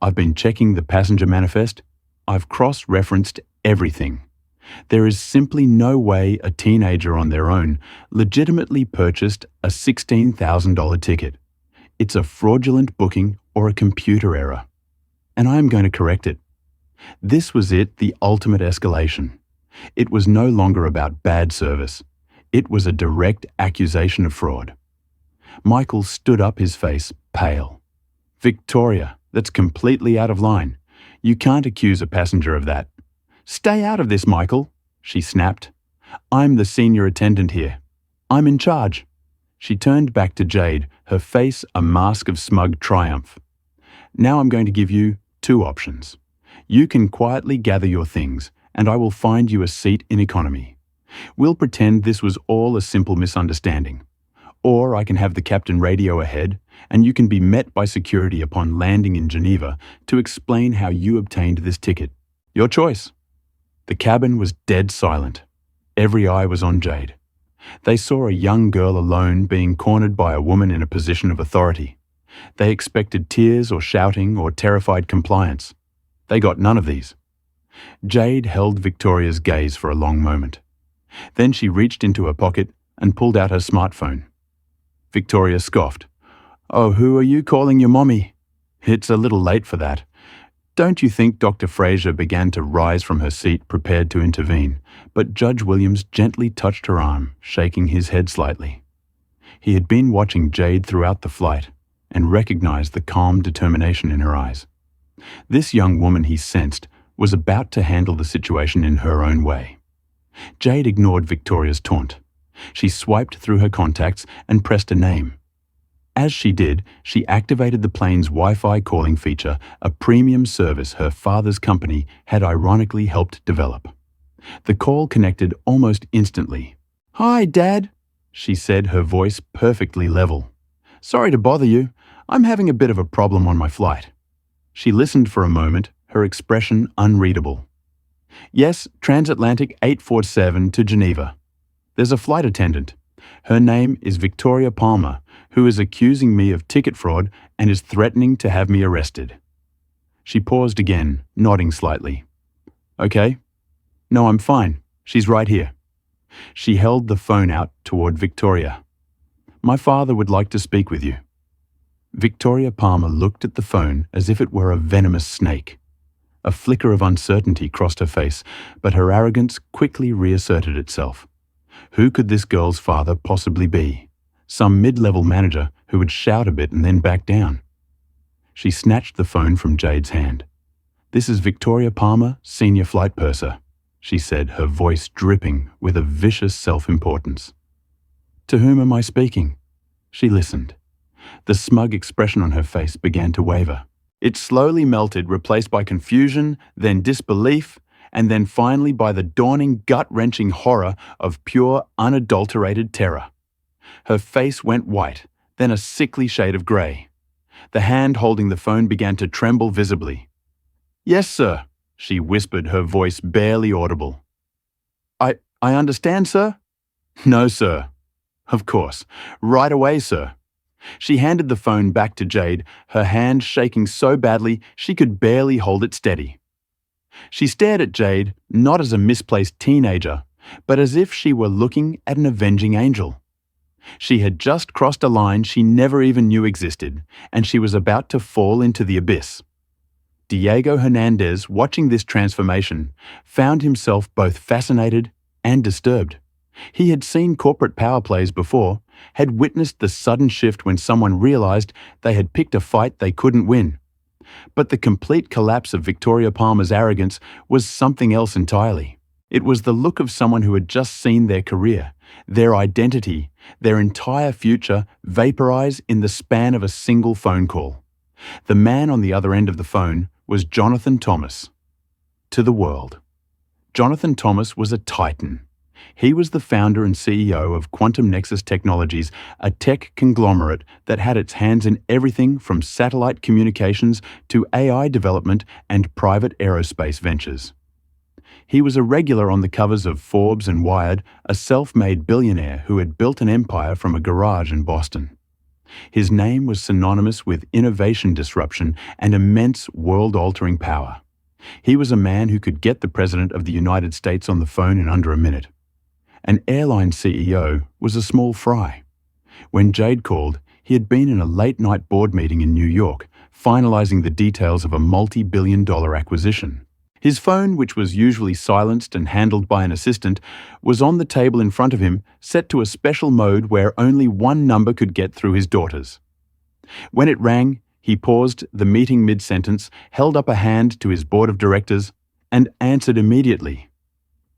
I've been checking the passenger manifest. I've cross-referenced everything. There is simply no way a teenager on their own legitimately purchased a $16,000 ticket. It's a fraudulent booking or a computer error. And I am going to correct it." This was it, the ultimate escalation. It was no longer about bad service. It was a direct accusation of fraud. Michael stood up, his face pale. "Victoria, that's completely out of line. You can't accuse a passenger of that." "Stay out of this, Michael," she snapped. "I'm the senior attendant here. I'm in charge." She turned back to Jade, her face a mask of smug triumph. "Now I'm going to give you two options. You can quietly gather your things, and I will find you a seat in economy. We'll pretend this was all a simple misunderstanding. Or I can have the captain radio ahead, and you can be met by security upon landing in Geneva to explain how you obtained this ticket. Your choice." The cabin was dead silent. Every eye was on Jade. They saw a young girl alone being cornered by a woman in a position of authority. They expected tears or shouting or terrified compliance. They got none of these. Jade held Victoria's gaze for a long moment. Then she reached into her pocket and pulled out her smartphone. Victoria scoffed. "Oh, who are you calling your mommy? It's a little late for that." "Don't you think?" Dr. Fraser began to rise from her seat, prepared to intervene, but Judge Williams gently touched her arm, shaking his head slightly. He had been watching Jade throughout the flight and recognized the calm determination in her eyes. This young woman, he sensed, was about to handle the situation in her own way. Jade ignored Victoria's taunt. She swiped through her contacts and pressed a name. As she did, she activated the plane's Wi-Fi calling feature, a premium service her father's company had ironically helped develop. The call connected almost instantly. "Hi, Dad," she said, her voice perfectly level. "Sorry to bother you. I'm having a bit of a problem on my flight." She listened for a moment, her expression unreadable. "Yes, Transatlantic 847 to Geneva. There's a flight attendant. Her name is Victoria Palmer, who is accusing me of ticket fraud and is threatening to have me arrested." She paused again, nodding slightly. "Okay. No, I'm fine. She's right here." She held the phone out toward Victoria. "My father would like to speak with you." Victoria Palmer looked at the phone as if it were a venomous snake. A flicker of uncertainty crossed her face, but her arrogance quickly reasserted itself. Who could this girl's father possibly be? Some mid-level manager who would shout a bit and then back down. She snatched the phone from Jade's hand. "This is Victoria Palmer, senior flight purser," she said, her voice dripping with a vicious self-importance. "To whom am I speaking?" She listened. The smug expression on her face began to waver. It slowly melted, replaced by confusion, then disbelief, and then finally by the dawning, gut-wrenching horror of pure, unadulterated terror. Her face went white, then a sickly shade of grey. The hand holding the phone began to tremble visibly. "Yes, sir," she whispered, her voice barely audible. I understand, sir?" "No, sir." "Of course. Right away, sir." She handed the phone back to Jade, her hand shaking so badly she could barely hold it steady. She stared at Jade, not as a misplaced teenager, but as if she were looking at an avenging angel. She had just crossed a line she never even knew existed, and she was about to fall into the abyss. Diego Hernandez, watching this transformation, found himself both fascinated and disturbed. He had seen corporate power plays before, had witnessed the sudden shift when someone realized they had picked a fight they couldn't win. But the complete collapse of Victoria Palmer's arrogance was something else entirely. It was the look of someone who had just seen their career, their identity, their entire future vaporize in the span of a single phone call. The man on the other end of the phone was Jonathan Thomas. To the world. Jonathan Thomas was a titan. He was the founder and CEO of Quantum Nexus Technologies, a tech conglomerate that had its hands in everything from satellite communications to AI development and private aerospace ventures. He was a regular on the covers of Forbes and Wired, a self-made billionaire who had built an empire from a garage in Boston. His name was synonymous with innovation disruption and immense world-altering power. He was a man who could get the President of the United States on the phone in under a minute. An airline CEO was a small fry. When Jade called, he had been in a late-night board meeting in New York, finalizing the details of a multi-billion-dollar acquisition. His phone, which was usually silenced and handled by an assistant, was on the table in front of him, set to a special mode where only one number could get through his daughters. When it rang, he paused the meeting mid-sentence, held up a hand to his board of directors, and answered immediately.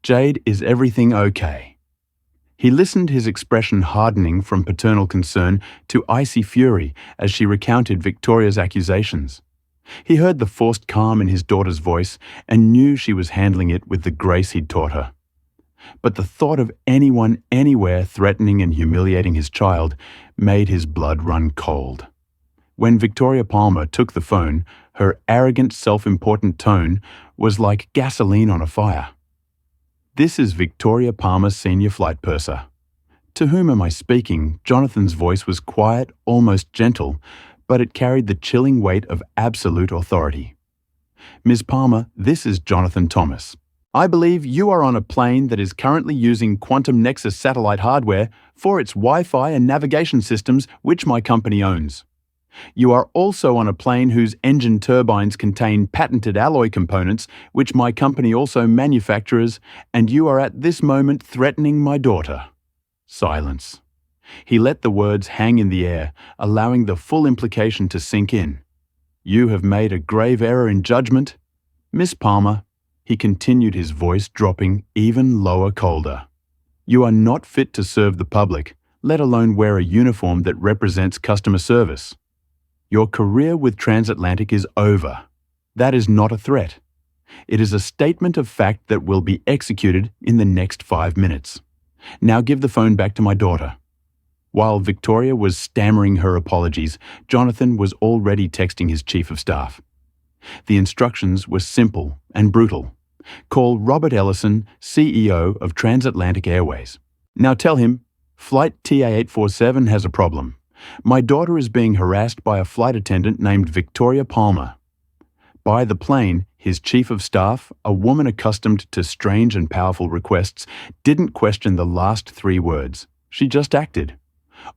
Jade, is everything okay?" He listened, his expression hardening from paternal concern to icy fury as she recounted Victoria's accusations. He heard the forced calm in his daughter's voice and knew she was handling it with the grace he'd taught her. But the thought of anyone anywhere threatening and humiliating his child made his blood run cold. When Victoria Palmer took the phone, her arrogant, self-important tone was like gasoline on a fire. "This is Victoria Palmer, Senior Flight Purser." "To whom am I speaking?" Jonathan's voice was quiet, almost gentle, but it carried the chilling weight of absolute authority. "Ms. Palmer, this is Jonathan Thomas. I believe you are on a plane that is currently using Quantum Nexus satellite hardware for its Wi-Fi and navigation systems, which my company owns. You are also on a plane whose engine turbines contain patented alloy components, which my company also manufactures, and you are at this moment threatening my daughter." Silence. He let the words hang in the air, allowing the full implication to sink in. "You have made a grave error in judgment. Miss Palmer," he continued, his voice dropping even lower, colder. "You are not fit to serve the public, let alone wear a uniform that represents customer service. Your career with Transatlantic is over. That is not a threat. It is a statement of fact that will be executed in the next 5 minutes. Now give the phone back to my daughter." While Victoria was stammering her apologies, Jonathan was already texting his chief of staff. The instructions were simple and brutal. "Call Robert Ellison, CEO of Transatlantic Airways. Now tell him, Flight TA847 has a problem. My daughter is being harassed by a flight attendant named Victoria Palmer." By the plane, his chief of staff, a woman accustomed to strange and powerful requests, didn't question the last 3 words. She just acted.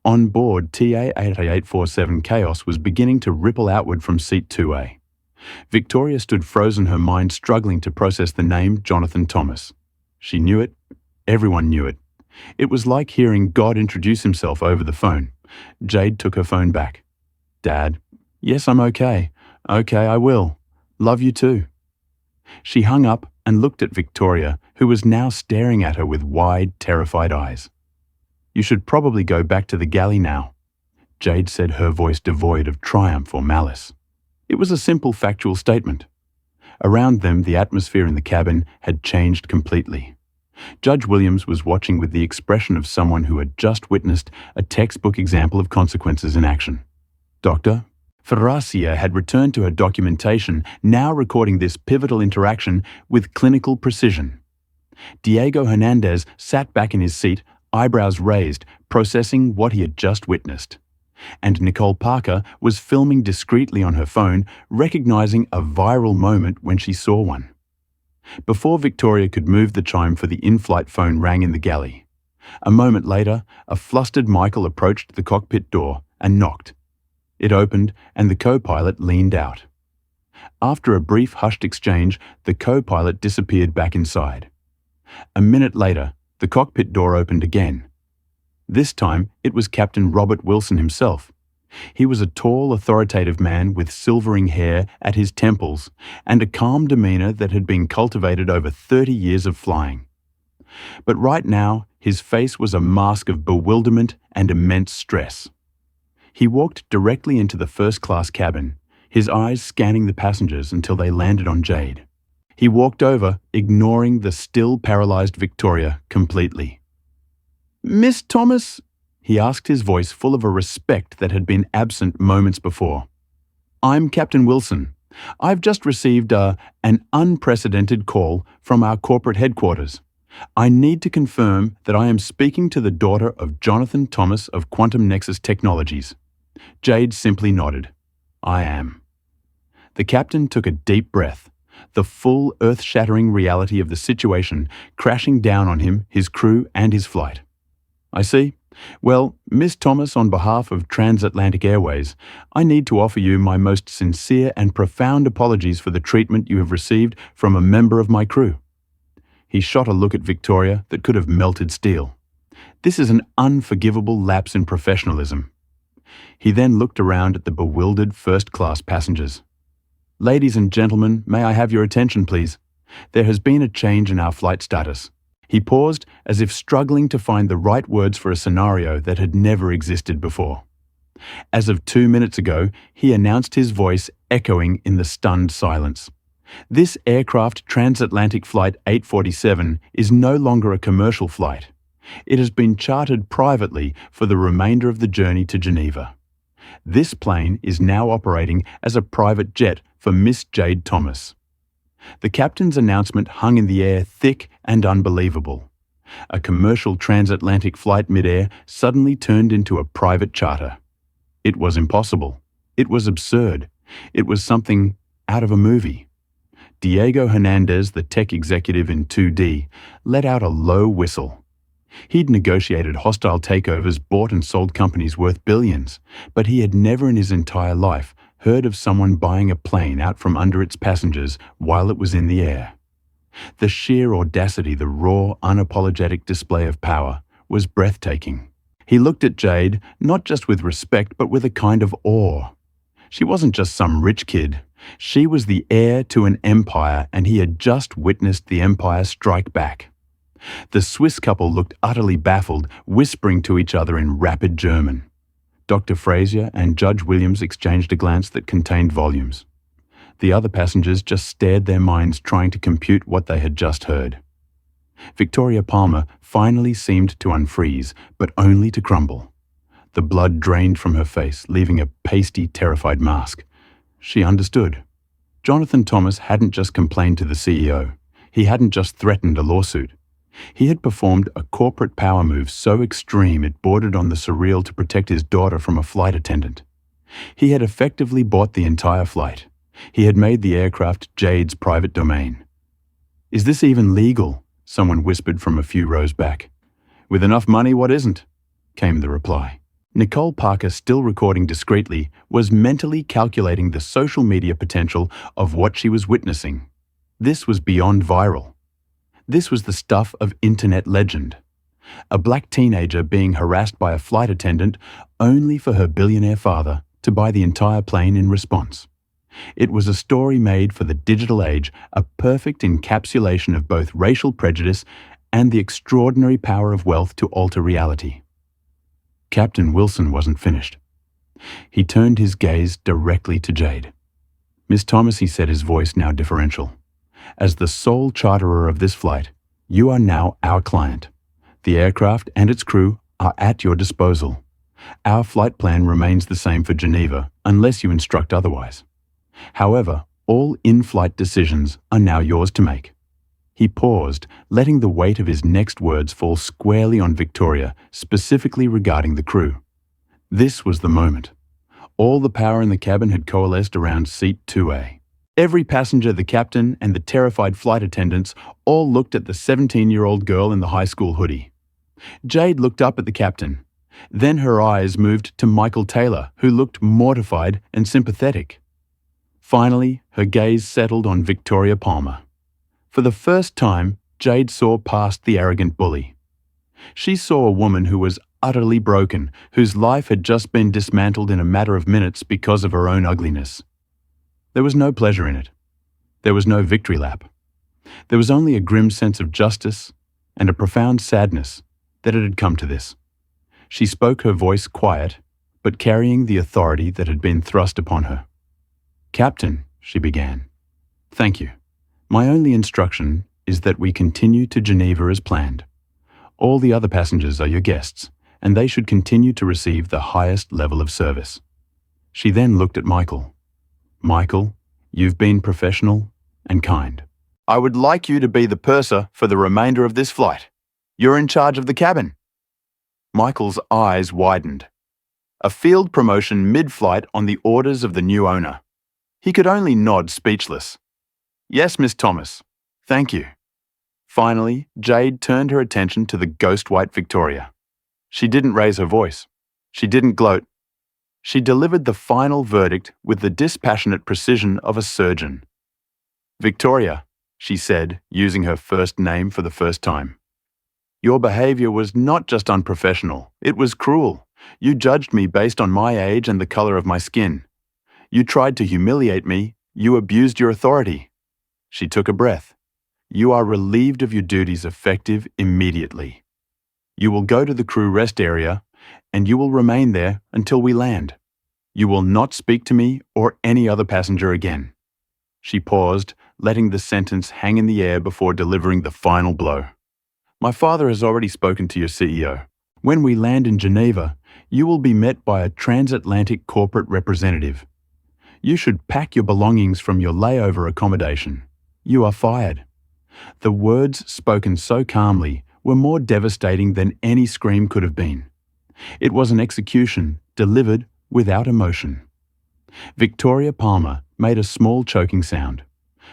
On board, TA8847 chaos was beginning to ripple outward from seat 2A. Victoria stood frozen, her mind struggling to process the name Jonathan Thomas. She knew it. Everyone knew it. It was like hearing God introduce himself over the phone. Jade took her phone back. "Dad, yes, I'm okay. Okay, I will. Love you too." She hung up and looked at Victoria, who was now staring at her with wide, terrified eyes. "You should probably go back to the galley now," Jade said, her voice devoid of triumph or malice. It was a simple factual statement. Around them, the atmosphere in the cabin had changed completely. Judge Williams was watching with the expression of someone who had just witnessed a textbook example of consequences in action. Dr. Faracia had returned to her documentation, now recording this pivotal interaction with clinical precision. Diego Hernandez sat back in his seat, eyebrows raised, processing what he had just witnessed. And Nicole Parker was filming discreetly on her phone, recognizing a viral moment when she saw one. Before Victoria could move, the chime for the in-flight phone rang in the galley. A moment later, a flustered Michael approached the cockpit door and knocked. It opened, and the co-pilot leaned out. After a brief hushed exchange, the co-pilot disappeared back inside. A minute later, the cockpit door opened again. This time, it was Captain Robert Wilson himself. He was a tall, authoritative man with silvering hair at his temples and a calm demeanor that had been cultivated over 30 years of flying. But right now, his face was a mask of bewilderment and immense stress. He walked directly into the first-class cabin, his eyes scanning the passengers until they landed on Jade. He walked over, ignoring the still paralyzed Victoria completely. "Miss Thomas?" he asked, his voice full of a respect that had been absent moments before. "I'm Captain Wilson. I've just received an unprecedented call from our corporate headquarters. I need to confirm that I am speaking to the daughter of Jonathan Thomas of Quantum Nexus Technologies." Jade simply nodded. "I am." The captain took a deep breath, the full earth-shattering reality of the situation crashing down on him, his crew, and his flight. "I see. Well, Miss Thomas, on behalf of Transatlantic Airways, I need to offer you my most sincere and profound apologies for the treatment you have received from a member of my crew." He shot a look at Victoria that could have melted steel. This is an unforgivable lapse in professionalism. He then looked around at the bewildered first-class passengers. "Ladies and gentlemen, may I have your attention, please? There has been a change in our flight status. He paused as if struggling to find the right words for a scenario that had never existed before. As of 2 minutes ago, he announced, his voice echoing in the stunned silence. This aircraft, Transatlantic Flight 847, is no longer a commercial flight. It has been chartered privately for the remainder of the journey to Geneva. This plane is now operating as a private jet for Miss Jade Thomas. The captain's announcement hung in the air, thick and unbelievable. A commercial transatlantic flight mid-air suddenly turned into a private charter. It was impossible. It was absurd. It was something out of a movie. Diego Hernandez, the tech executive in 2D, let out a low whistle. He'd negotiated hostile takeovers, bought and sold companies worth billions, but he had never in his entire life heard of someone buying a plane out from under its passengers while it was in the air. The sheer audacity, the raw, unapologetic display of power, was breathtaking. He looked at Jade, not just with respect, but with a kind of awe. She wasn't just some rich kid. She was the heir to an empire, and he had just witnessed the empire strike back. The Swiss couple looked utterly baffled, whispering to each other in rapid German. Dr. Fraser and Judge Williams exchanged a glance that contained volumes. The other passengers just stared, their minds trying to compute what they had just heard. Victoria Palmer finally seemed to unfreeze, but only to crumble. The blood drained from her face, leaving a pasty, terrified mask. She understood. Jonathan Thomas hadn't just complained to the CEO. He hadn't just threatened a lawsuit. He had performed a corporate power move so extreme it bordered on the surreal to protect his daughter from a flight attendant. He had effectively bought the entire flight. He had made the aircraft Jade's private domain. "Is this even legal?" someone whispered from a few rows back. "With enough money, what isn't?" came the reply. Nicole Parker, still recording discreetly, was mentally calculating the social media potential of what she was witnessing. This was beyond viral. This was the stuff of internet legend. A black teenager being harassed by a flight attendant only for her billionaire father to buy the entire plane in response. It was a story made for the digital age, a perfect encapsulation of both racial prejudice and the extraordinary power of wealth to alter reality. Captain Wilson wasn't finished. He turned his gaze directly to Jade. "Miss Thomas," he said, his voice now deferential, "as the sole charterer of this flight, you are now our client. The aircraft and its crew are at your disposal. Our flight plan remains the same for Geneva, unless you instruct otherwise. However, all in-flight decisions are now yours to make." He paused, letting the weight of his next words fall squarely on Victoria, specifically regarding the crew. This was the moment. All the power in the cabin had coalesced around seat 2A. Every passenger, the captain, and the terrified flight attendants all looked at the 17-year-old girl in the high school hoodie. Jade looked up at the captain. Then her eyes moved to Michael Taylor, who looked mortified and sympathetic. Finally, her gaze settled on Victoria Palmer. For the first time, Jade saw past the arrogant bully. She saw a woman who was utterly broken, whose life had just been dismantled in a matter of minutes because of her own ugliness. There was no pleasure in it. There was no victory lap. There was only a grim sense of justice and a profound sadness that it had come to this. She spoke, her voice quiet, but carrying the authority that had been thrust upon her. "Captain," she began, "thank you. My only instruction is that we continue to Geneva as planned. All the other passengers are your guests, and they should continue to receive the highest level of service." She then looked at Michael. "Michael, you've been professional and kind. I would like you to be the purser for the remainder of this flight. You're in charge of the cabin." Michael's eyes widened. A field promotion mid-flight on the orders of the new owner. He could only nod, speechless. "Yes, Miss Thomas. Thank you." Finally, Jade turned her attention to the ghost-white Victoria. She didn't raise her voice. She didn't gloat. She delivered the final verdict with the dispassionate precision of a surgeon. "Victoria," she said, using her first name for the first time, "your behavior was not just unprofessional, it was cruel. You judged me based on my age and the color of my skin. You tried to humiliate me. You abused your authority." She took a breath. You are relieved of your duties effective immediately. You will go to the crew rest area, and you will remain there until we land. You will not speak to me or any other passenger again." She paused, letting the sentence hang in the air before delivering the final blow. "My father has already spoken to your CEO. When we land in Geneva, you will be met by a transatlantic corporate representative. You should pack your belongings from your layover accommodation. You are fired." The words, spoken so calmly, were more devastating than any scream could have been. It was an execution delivered without emotion. Victoria Palmer made a small choking sound.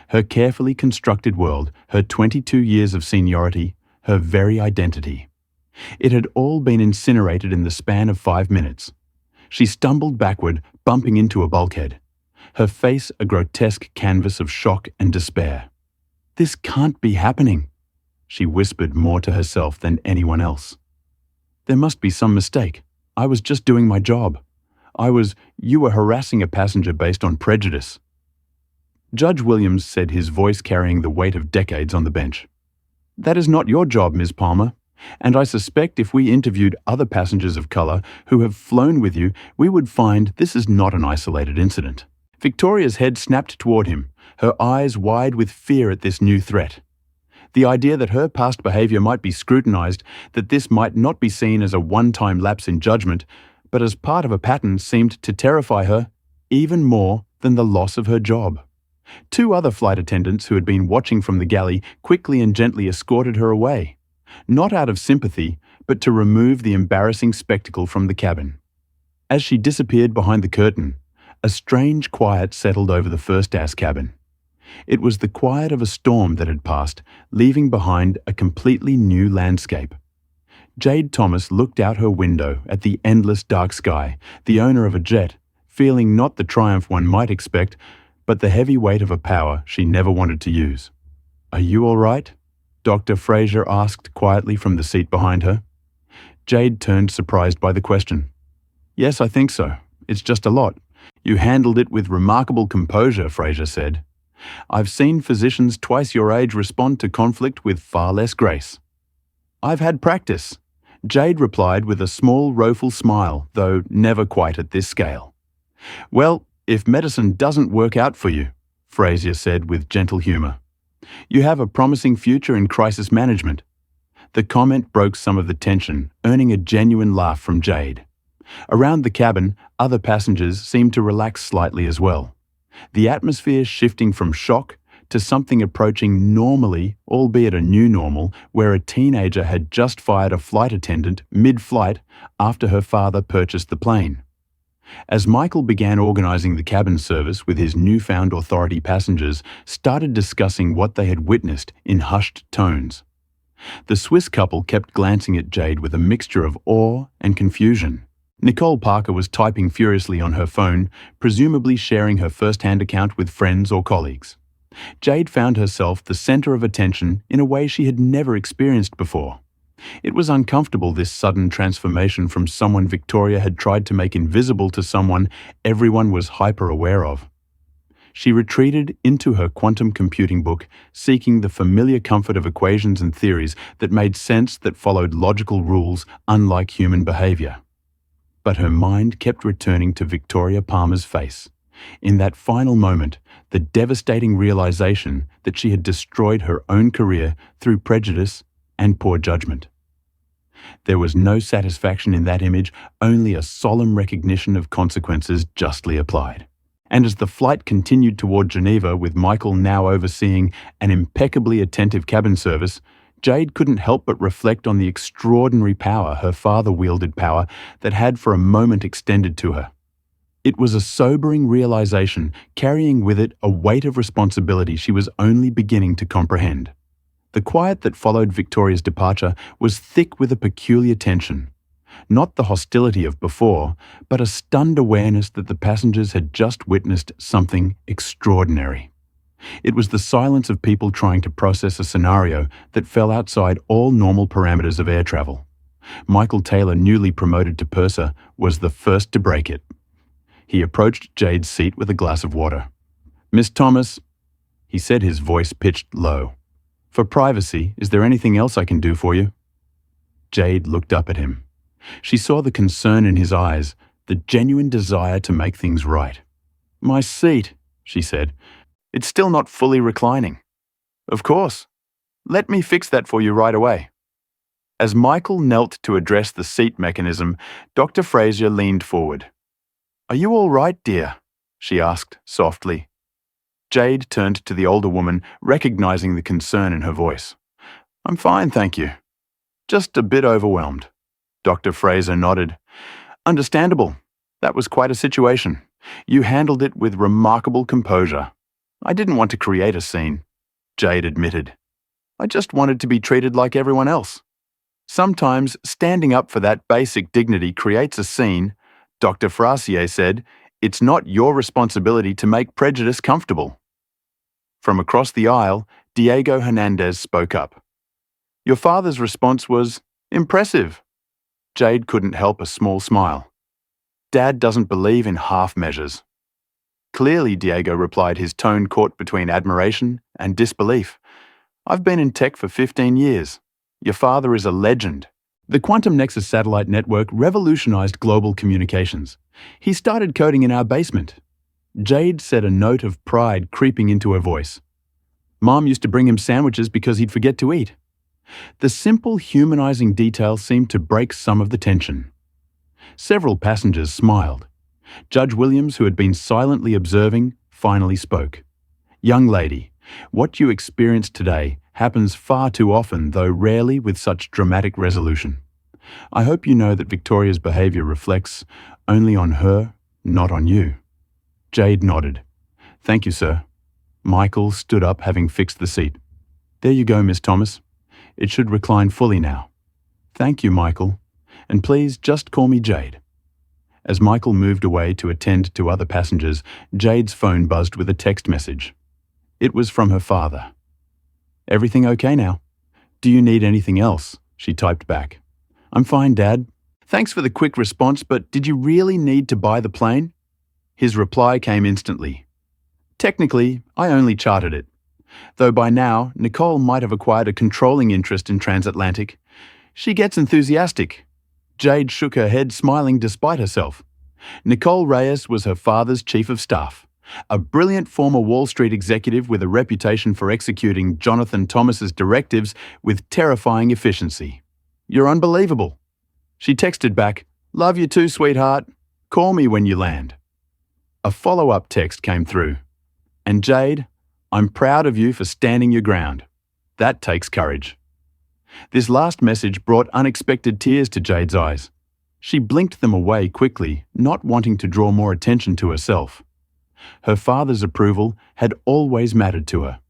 Her carefully constructed world, her 22 years of seniority, her very identity. It had all been incinerated in the span of 5 minutes. She stumbled backward, bumping into a bulkhead, her face a grotesque canvas of shock and despair. "This can't be happening," she whispered more to herself than anyone else. "There must be some mistake. I was just doing my job. You were harassing a passenger based on prejudice." Judge Williams said, his voice carrying the weight of decades on the bench. "That is not your job, Ms. Palmer, and I suspect if we interviewed other passengers of color who have flown with you, we would find this is not an isolated incident." Victoria's head snapped toward him, her eyes wide with fear at this new threat. The idea that her past behavior might be scrutinized, that this might not be seen as a one-time lapse in judgment, but as part of a pattern, seemed to terrify her even more than the loss of her job. 2 other flight attendants who had been watching from the galley quickly and gently escorted her away, not out of sympathy, but to remove the embarrassing spectacle from the cabin. As she disappeared behind the curtain, a strange quiet settled over the first-class cabin. It was the quiet of a storm that had passed, leaving behind a completely new landscape. Jade Thomas looked out her window at the endless dark sky, the owner of a jet, feeling not the triumph one might expect, but the heavy weight of a power she never wanted to use. "Are you all right?" Dr. Fraser asked quietly from the seat behind her. Jade turned, surprised by the question. "Yes, I think so. It's just a lot. You handled it with remarkable composure," Fraser said. "I've seen physicians twice your age respond to conflict with far less grace." "I've had practice," Jade replied with a small, rueful smile, though never quite at this scale. "Well, if medicine doesn't work out for you," Fraser said with gentle humor, "you have a promising future in crisis management." The comment broke some of the tension, earning a genuine laugh from Jade. Around the cabin, other passengers seemed to relax slightly as well, the atmosphere shifting from shock to something approaching normally, albeit a new normal, where a teenager had just fired a flight attendant mid-flight after her father purchased the plane. As Michael began organizing the cabin service with his newfound authority, passengers started discussing what they had witnessed in hushed tones. The Swiss couple kept glancing at Jade with a mixture of awe and confusion. Nicole Parker was typing furiously on her phone, presumably sharing her first-hand account with friends or colleagues. Jade found herself the center of attention in a way she had never experienced before. It was uncomfortable, this sudden transformation from someone Victoria had tried to make invisible to someone everyone was hyper-aware of. She retreated into her quantum computing book, seeking the familiar comfort of equations and theories that made sense, that followed logical rules unlike human behavior. But her mind kept returning to Victoria Palmer's face. In that final moment, the devastating realization that she had destroyed her own career through prejudice and poor judgment. There was no satisfaction in that image, only a solemn recognition of consequences justly applied. And as the flight continued toward Geneva, with Michael now overseeing an impeccably attentive cabin service, Jade couldn't help but reflect on the extraordinary power her father wielded, power that had for a moment extended to her. It was a sobering realization, carrying with it a weight of responsibility she was only beginning to comprehend. The quiet that followed Victoria's departure was thick with a peculiar tension. Not the hostility of before, but a stunned awareness that the passengers had just witnessed something extraordinary. It was the silence of people trying to process a scenario that fell outside all normal parameters of air travel. Michael Taylor, newly promoted to purser, was the first to break it. He approached Jade's seat with a glass of water. "Miss Thomas," he said, his voice pitched low. For privacy, is there anything else I can do for you? Jade looked up at him. She saw the concern in his eyes, the genuine desire to make things right. My seat, she said. It's still not fully reclining. Of course. Let me fix that for you right away. As Michael knelt to address the seat mechanism, Dr. Fraser leaned forward. Are you all right, dear? She asked softly. Jade turned to the older woman, recognizing the concern in her voice. I'm fine, thank you. Just a bit overwhelmed. Dr. Fraser nodded. Understandable. That was quite a situation. You handled it with remarkable composure. I didn't want to create a scene, Jade admitted. I just wanted to be treated like everyone else. Sometimes standing up for that basic dignity creates a scene. Dr. Fraser said, it's not your responsibility to make prejudice comfortable. From across the aisle, Diego Hernandez spoke up. Your father's response was impressive. Jade couldn't help a small smile. Dad doesn't believe in half measures. Clearly, Diego replied, his tone caught between admiration and disbelief. I've been in tech for 15 years. Your father is a legend. The Quantum Nexus satellite network revolutionized global communications. He started coding in our basement. Jade said, a note of pride creeping into her voice. Mom used to bring him sandwiches because he'd forget to eat. The simple, humanizing detail seemed to break some of the tension. Several passengers smiled. Judge Williams, who had been silently observing, finally spoke. Young lady, what you experienced today happens far too often, though rarely with such dramatic resolution. I hope you know that Victoria's behavior reflects only on her, not on you. Jade nodded. Thank you, sir. Michael stood up, having fixed the seat. There you go, Miss Thomas. It should recline fully now. Thank you, Michael. And please just call me Jade. As Michael moved away to attend to other passengers, Jade's phone buzzed with a text message. It was from her father. Everything okay now? Do you need anything else? She typed back. I'm fine, Dad. Thanks for the quick response, but did you really need to buy the plane? His reply came instantly. Technically, I only chartered it. Though by now, Nicole might have acquired a controlling interest in transatlantic. She gets enthusiastic. Jade shook her head, smiling despite herself. Nicole Reyes was her father's chief of staff, a brilliant former Wall Street executive with a reputation for executing Jonathan Thomas's directives with terrifying efficiency. You're unbelievable. She texted back, Love you too, sweetheart. Call me when you land. A follow-up text came through. And Jade, I'm proud of you for standing your ground. That takes courage. This last message brought unexpected tears to Jade's eyes. She blinked them away quickly, not wanting to draw more attention to herself. Her father's approval had always mattered to her.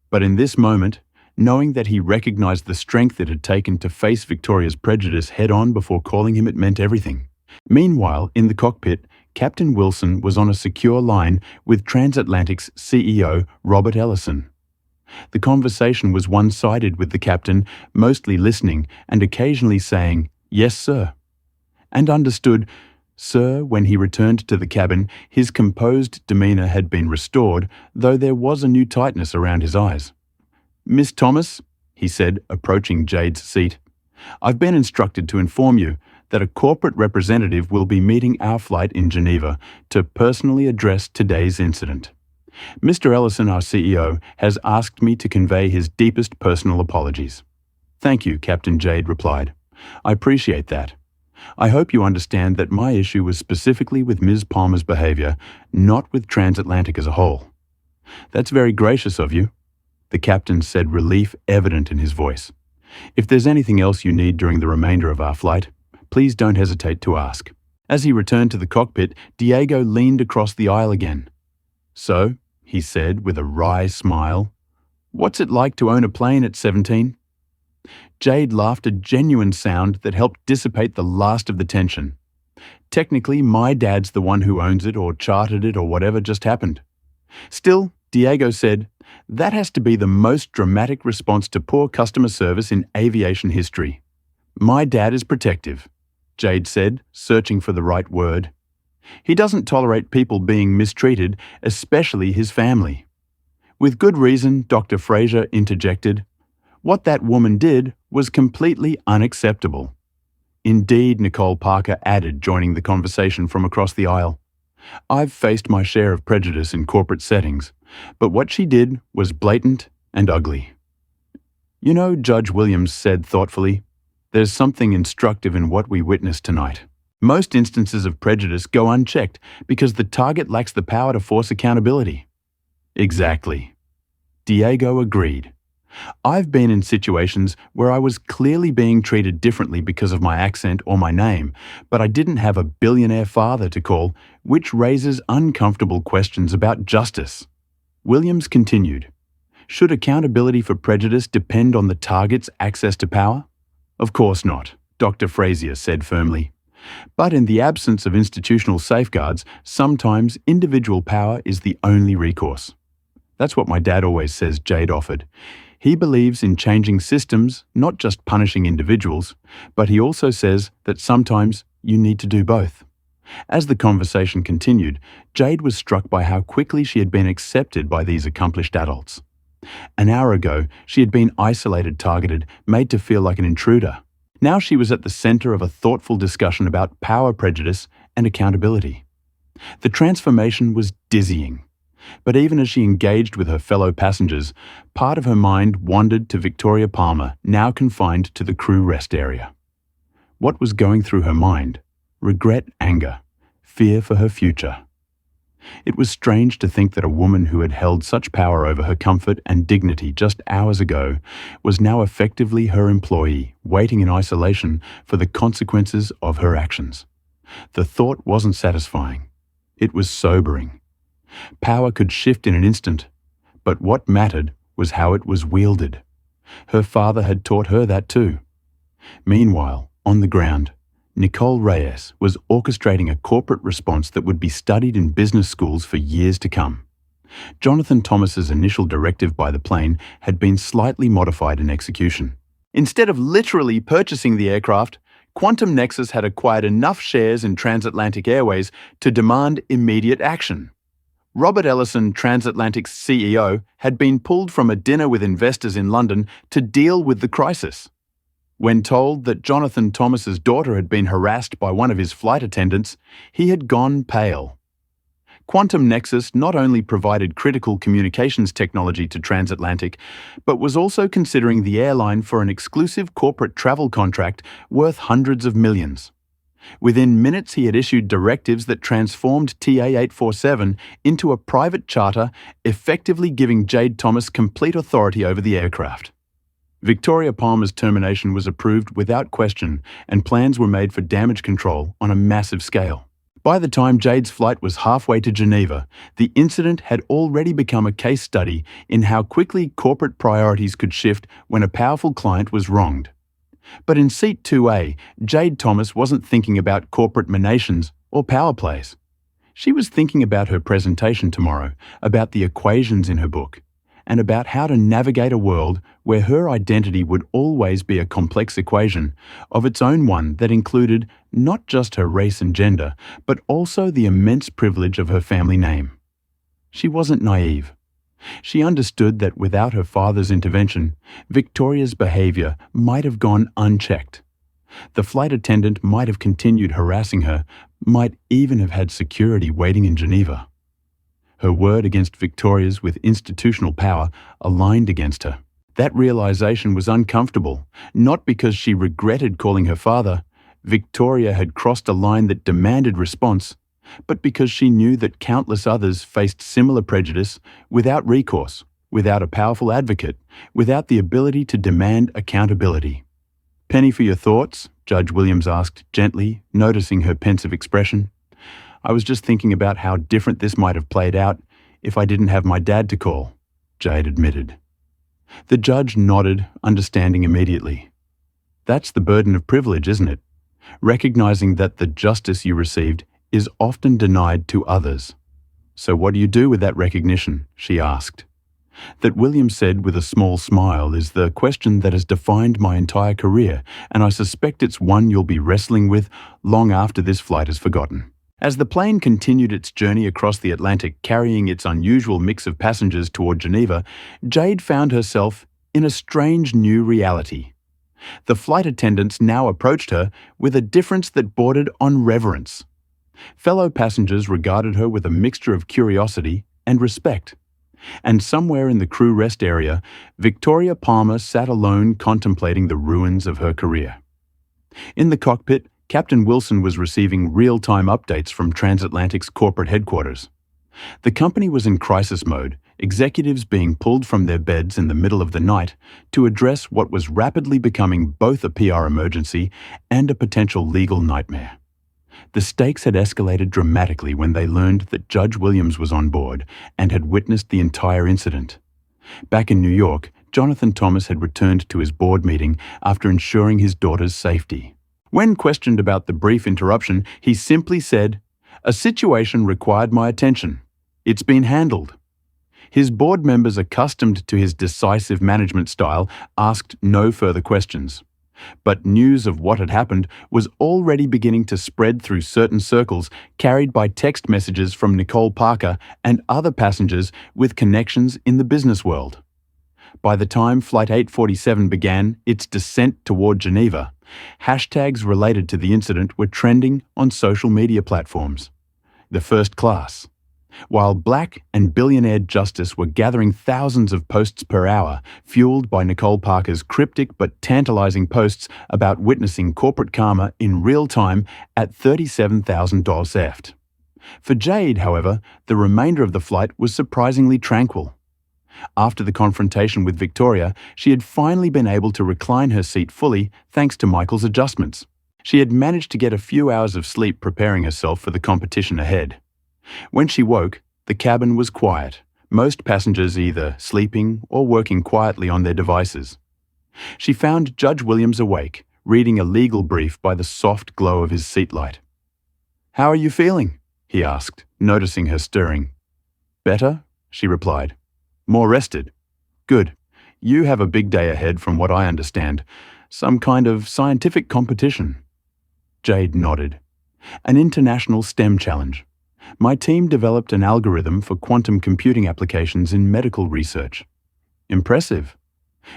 But in this moment, knowing that he recognized the strength it had taken to face Victoria's prejudice head-on before calling him, it meant everything. Meanwhile, in the cockpit, Captain Wilson was on a secure line with Transatlantic's CEO, Robert Ellison. The conversation was one-sided, with the captain mostly listening and occasionally saying, Yes, sir. And understood, sir, when he returned to the cabin, his composed demeanor had been restored, though there was a new tightness around his eyes. Miss Thomas, he said, approaching Jade's seat, I've been instructed to inform you that a corporate representative will be meeting our flight in Geneva to personally address today's incident. Mr. Ellison, our CEO, has asked me to convey his deepest personal apologies. Thank you, Captain Jade replied. I appreciate that. I hope you understand that my issue was specifically with Ms. Palmer's behavior, not with Transatlantic as a whole. That's very gracious of you, the captain said, relief evident in his voice. If there's anything else you need during the remainder of our flight, please don't hesitate to ask. As he returned to the cockpit, Diego leaned across the aisle again. So, he said with a wry smile, what's it like to own a plane at 17? Jade laughed, a genuine sound that helped dissipate the last of the tension. Technically, my dad's the one who owns it or chartered it or whatever just happened. Still, Diego said, that has to be the most dramatic response to poor customer service in aviation history. My dad is protective, Jade said, searching for the right word. He doesn't tolerate people being mistreated, especially his family. With good reason, Dr. Fraser interjected, What that woman did was completely unacceptable. Indeed, Nicole Parker added, joining the conversation from across the aisle. I've faced my share of prejudice in corporate settings, but what she did was blatant and ugly. You know, Judge Williams said thoughtfully, there's something instructive in what we witnessed tonight. Most instances of prejudice go unchecked because the target lacks the power to force accountability. Exactly. Diego agreed. I've been in situations where I was clearly being treated differently because of my accent or my name, but I didn't have a billionaire father to call, which raises uncomfortable questions about justice. Williams continued, should accountability for prejudice depend on the target's access to power? Of course not, Dr. Frazier said firmly. But in the absence of institutional safeguards, sometimes individual power is the only recourse. That's what my dad always says, Jade offered. He believes in changing systems, not just punishing individuals, but he also says that sometimes you need to do both. As the conversation continued, Jade was struck by how quickly she had been accepted by these accomplished adults. An hour ago, she had been isolated, targeted, made to feel like an intruder. Now she was at the center of a thoughtful discussion about power prejudice and accountability. The transformation was dizzying. But even as she engaged with her fellow passengers, part of her mind wandered to Victoria Palmer, now confined to the crew rest area. What was going through her mind? Regret, anger, fear for her future. It was strange to think that a woman who had held such power over her comfort and dignity just hours ago was now effectively her employee, waiting in isolation for the consequences of her actions. The thought wasn't satisfying. It was sobering. Power could shift in an instant, but what mattered was how it was wielded. Her father had taught her that too. Meanwhile, on the ground, Nicole Reyes was orchestrating a corporate response that would be studied in business schools for years to come. Jonathan Thomas's initial directive by the plane had been slightly modified in execution. Instead of literally purchasing the aircraft, Quantum Nexus had acquired enough shares in Transatlantic Airways to demand immediate action. Robert Ellison, Transatlantic's CEO, had been pulled from a dinner with investors in London to deal with the crisis. When told that Jonathan Thomas's daughter had been harassed by one of his flight attendants, he had gone pale. Quantum Nexus not only provided critical communications technology to Transatlantic, but was also considering the airline for an exclusive corporate travel contract worth hundreds of millions. Within minutes, he had issued directives that transformed TA-847 into a private charter, effectively giving Jade Thomas complete authority over the aircraft. Victoria Palmer's termination was approved without question, and plans were made for damage control on a massive scale. By the time Jade's flight was halfway to Geneva, the incident had already become a case study in how quickly corporate priorities could shift when a powerful client was wronged. But in Seat 2A, Jade Thomas wasn't thinking about corporate machinations or power plays. She was thinking about her presentation tomorrow, about the equations in her book, and about how to navigate a world where her identity would always be a complex equation of its own, one that included not just her race and gender, but also the immense privilege of her family name. She wasn't naive. She understood that without her father's intervention, Victoria's behavior might have gone unchecked. The flight attendant might have continued harassing her, might even have had security waiting in Geneva. Her word against Victoria's with institutional power aligned against her. That realization was uncomfortable, not because she regretted calling her father. Victoria had crossed a line that demanded response, but because she knew that countless others faced similar prejudice without recourse, without a powerful advocate, without the ability to demand accountability. Penny for your thoughts? Judge Williams asked gently, noticing her pensive expression. I was just thinking about how different this might have played out if I didn't have my dad to call, Jade admitted. The judge nodded, understanding immediately. That's the burden of privilege, isn't it? Recognizing that the justice you received is often denied to others. So what do you do with that recognition? She asked. That Williams said with a small smile is the question that has defined my entire career, and I suspect it's one you'll be wrestling with long after this flight is forgotten. As the plane continued its journey across the Atlantic, carrying its unusual mix of passengers toward Geneva, Jade found herself in a strange new reality. The flight attendants now approached her with a difference that bordered on reverence. Fellow passengers regarded her with a mixture of curiosity and respect. And somewhere in the crew rest area, Victoria Palmer sat alone contemplating the ruins of her career. In the cockpit, Captain Wilson was receiving real-time updates from Transatlantic's corporate headquarters. The company was in crisis mode, executives being pulled from their beds in the middle of the night to address what was rapidly becoming both a PR emergency and a potential legal nightmare. The stakes had escalated dramatically when they learned that Judge Williams was on board and had witnessed the entire incident. Back in New York, Jonathan Thomas had returned to his board meeting after ensuring his daughter's safety. When questioned about the brief interruption, he simply said, "A situation required my attention. It's been handled." His board members, accustomed to his decisive management style, asked no further questions. But news of what had happened was already beginning to spread through certain circles, carried by text messages from Nicole Parker and other passengers with connections in the business world. By the time Flight 847 began its descent toward Geneva, hashtags related to the incident were trending on social media platforms. The first class. While Black and billionaire Justice were gathering thousands of posts per hour, fueled by Nicole Parker's cryptic but tantalizing posts about witnessing corporate karma in real time at $37,000 theft. For Jade, however, the remainder of the flight was surprisingly tranquil. After the confrontation with Victoria, she had finally been able to recline her seat fully thanks to Michael's adjustments. She had managed to get a few hours of sleep preparing herself for the competition ahead. When she woke, the cabin was quiet, most passengers either sleeping or working quietly on their devices. She found Judge Williams awake, reading a legal brief by the soft glow of his seat light. "How are you feeling?" he asked, noticing her stirring. "Better," she replied. "More rested." "Good. You have a big day ahead from what I understand. Some kind of scientific competition." Jade nodded. "An international STEM challenge. My team developed an algorithm for quantum computing applications in medical research." "Impressive."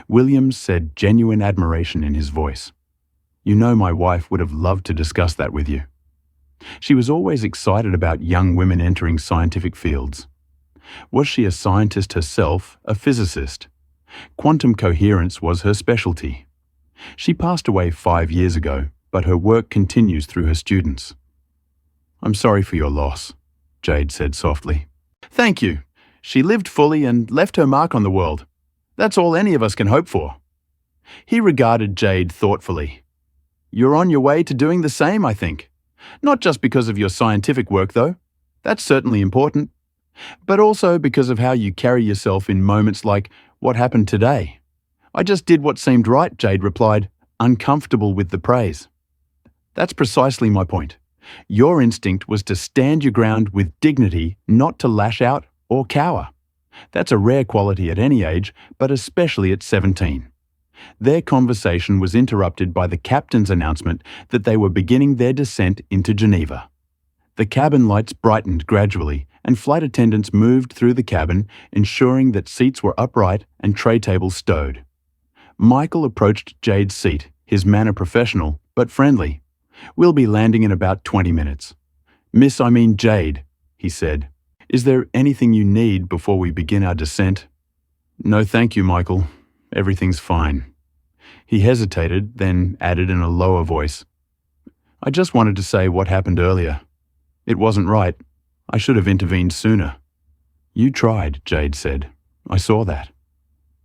Williams said, genuine admiration in his voice. "You know my wife would have loved to discuss that with you." She was always excited about young women entering scientific fields. Was she a scientist herself, a physicist? Quantum coherence was her specialty. She passed away 5 years ago, but her work continues through her students. "I'm sorry for your loss," Jade said softly. "Thank you. She lived fully and left her mark on the world. That's all any of us can hope for." He regarded Jade thoughtfully. "You're on your way to doing the same, I think. Not just because of your scientific work, though. That's certainly important. But also because of how you carry yourself in moments like what happened today." "I just did what seemed right," Jade replied, uncomfortable with the praise. "That's precisely my point. Your instinct was to stand your ground with dignity, not to lash out or cower. That's a rare quality at any age, but especially at 17. Their conversation was interrupted by the captain's announcement that they were beginning their descent into Geneva. The cabin lights brightened gradually, and flight attendants moved through the cabin, ensuring that seats were upright and tray tables stowed. Michael approached Jade's seat, his manner professional but friendly. "We'll be landing in about 20 minutes. I mean Jade," he said. "Is there anything you need before we begin our descent?" "No, thank you, Michael. Everything's fine." He hesitated, then added in a lower voice, "I just wanted to say what happened earlier. It wasn't right. I should have intervened sooner." "You tried," Jade said. "I saw that."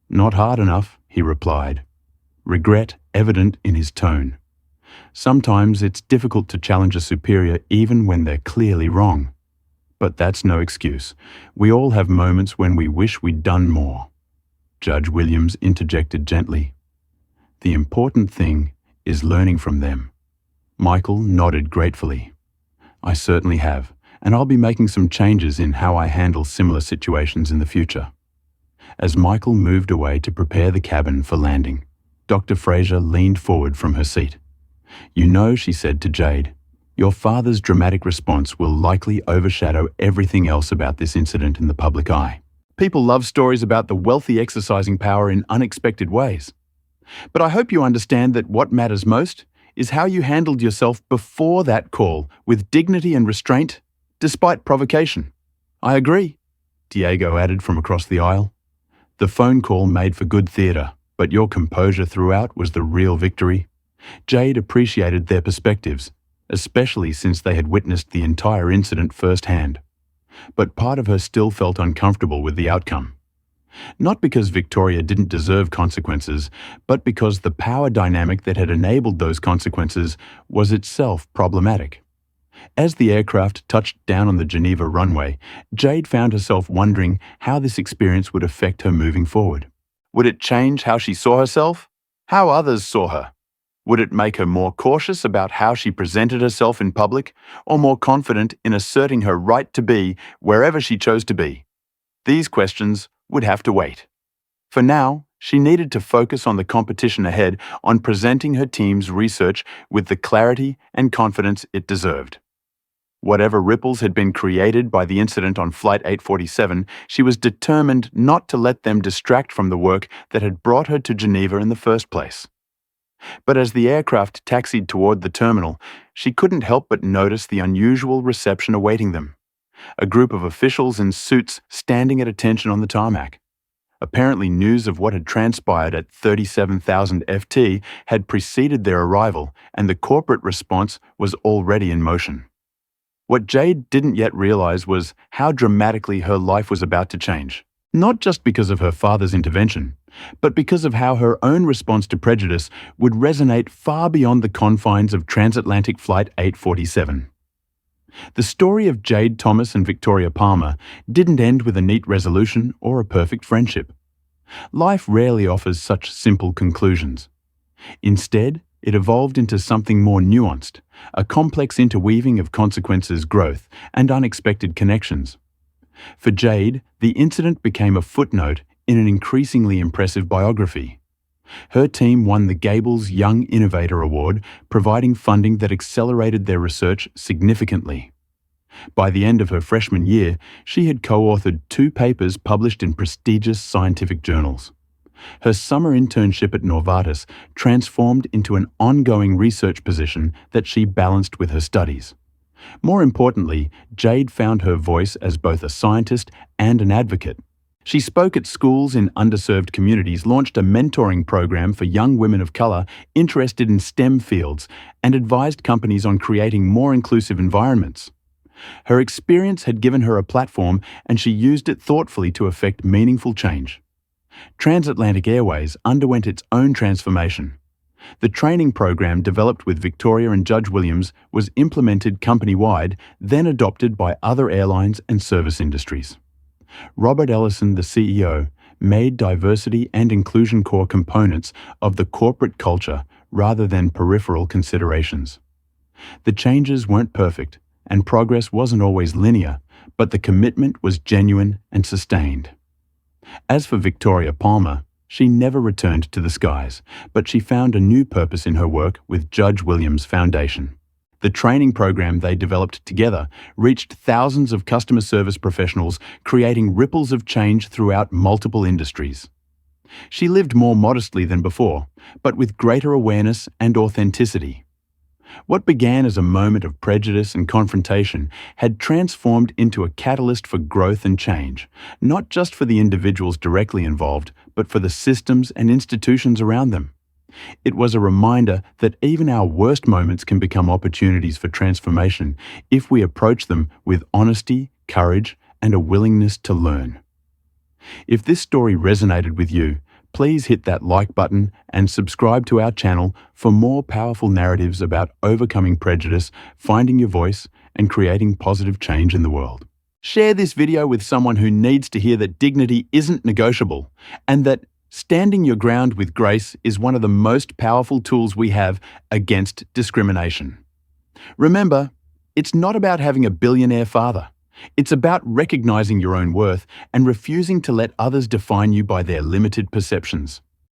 "Not hard enough," he replied, regret evident in his tone. Sometimes it's difficult to challenge a superior even when they're clearly wrong. But that's no excuse. We all have moments when we wish we'd done more. Judge Williams interjected gently. The important thing is learning from them. Michael nodded gratefully. I certainly have, and I'll be making some changes in how I handle similar situations in the future. As Michael moved away to prepare the cabin for landing, Dr. Fraser leaned forward from her seat. You know, she said to Jade, your father's dramatic response will likely overshadow everything else about this incident in the public eye. People love stories about the wealthy exercising power in unexpected ways. But I hope you understand that what matters most is how you handled yourself before that call with dignity and restraint, despite provocation. I agree, Diego added from across the aisle. The phone call made for good theatre, but your composure throughout was the real victory. Jade appreciated their perspectives, especially since they had witnessed the entire incident firsthand. But part of her still felt uncomfortable with the outcome. Not because Victoria didn't deserve consequences, but because the power dynamic that had enabled those consequences was itself problematic. As the aircraft touched down on the Geneva runway, Jade found herself wondering how this experience would affect her moving forward. Would it change how she saw herself? How others saw her? Would it make her more cautious about how she presented herself in public, or more confident in asserting her right to be wherever she chose to be? These questions would have to wait. For now, she needed to focus on the competition ahead, on presenting her team's research with the clarity and confidence it deserved. Whatever ripples had been created by the incident on Flight 847, she was determined not to let them distract from the work that had brought her to Geneva in the first place. But as the aircraft taxied toward the terminal, she couldn't help but notice the unusual reception awaiting them. A group of officials in suits standing at attention on the tarmac. Apparently news of what had transpired at 37,000 FT had preceded their arrival, and the corporate response was already in motion. What Jade didn't yet realize was how dramatically her life was about to change. Not just because of her father's intervention, but because of how her own response to prejudice would resonate far beyond the confines of transatlantic Flight 847. The story of Jade Thomas and Victoria Palmer didn't end with a neat resolution or a perfect friendship. Life rarely offers such simple conclusions. Instead, it evolved into something more nuanced, a complex interweaving of consequences, growth, and unexpected connections. For Jade, the incident became a footnote in an increasingly impressive biography. Her team won the Gables Young Innovator Award, providing funding that accelerated their research significantly. By the end of her freshman year, she had co-authored 2 papers published in prestigious scientific journals. Her summer internship at Novartis transformed into an ongoing research position that she balanced with her studies. More importantly, Jade found her voice as both a scientist and an advocate. She spoke at schools in underserved communities, launched a mentoring program for young women of color interested in STEM fields, and advised companies on creating more inclusive environments. Her experience had given her a platform, and she used it thoughtfully to effect meaningful change. Transatlantic Airways underwent its own transformation. The training program developed with Victoria and Judge Williams was implemented company-wide, then adopted by other airlines and service industries. Robert Ellison, the CEO, made diversity and inclusion core components of the corporate culture rather than peripheral considerations. The changes weren't perfect, and progress wasn't always linear, but the commitment was genuine and sustained. As for Victoria Palmer, she never returned to the skies, but she found a new purpose in her work with Judge Williams Foundation. The training program they developed together reached thousands of customer service professionals, creating ripples of change throughout multiple industries. She lived more modestly than before, but with greater awareness and authenticity. What began as a moment of prejudice and confrontation had transformed into a catalyst for growth and change, not just for the individuals directly involved, but for the systems and institutions around them. It was a reminder that even our worst moments can become opportunities for transformation if we approach them with honesty, courage, and a willingness to learn. If this story resonated with you, please hit that like button and subscribe to our channel for more powerful narratives about overcoming prejudice, finding your voice, and creating positive change in the world. Share this video with someone who needs to hear that dignity isn't negotiable, and that standing your ground with grace is one of the most powerful tools we have against discrimination. Remember, it's not about having a billionaire father. It's about recognizing your own worth and refusing to let others define you by their limited perceptions.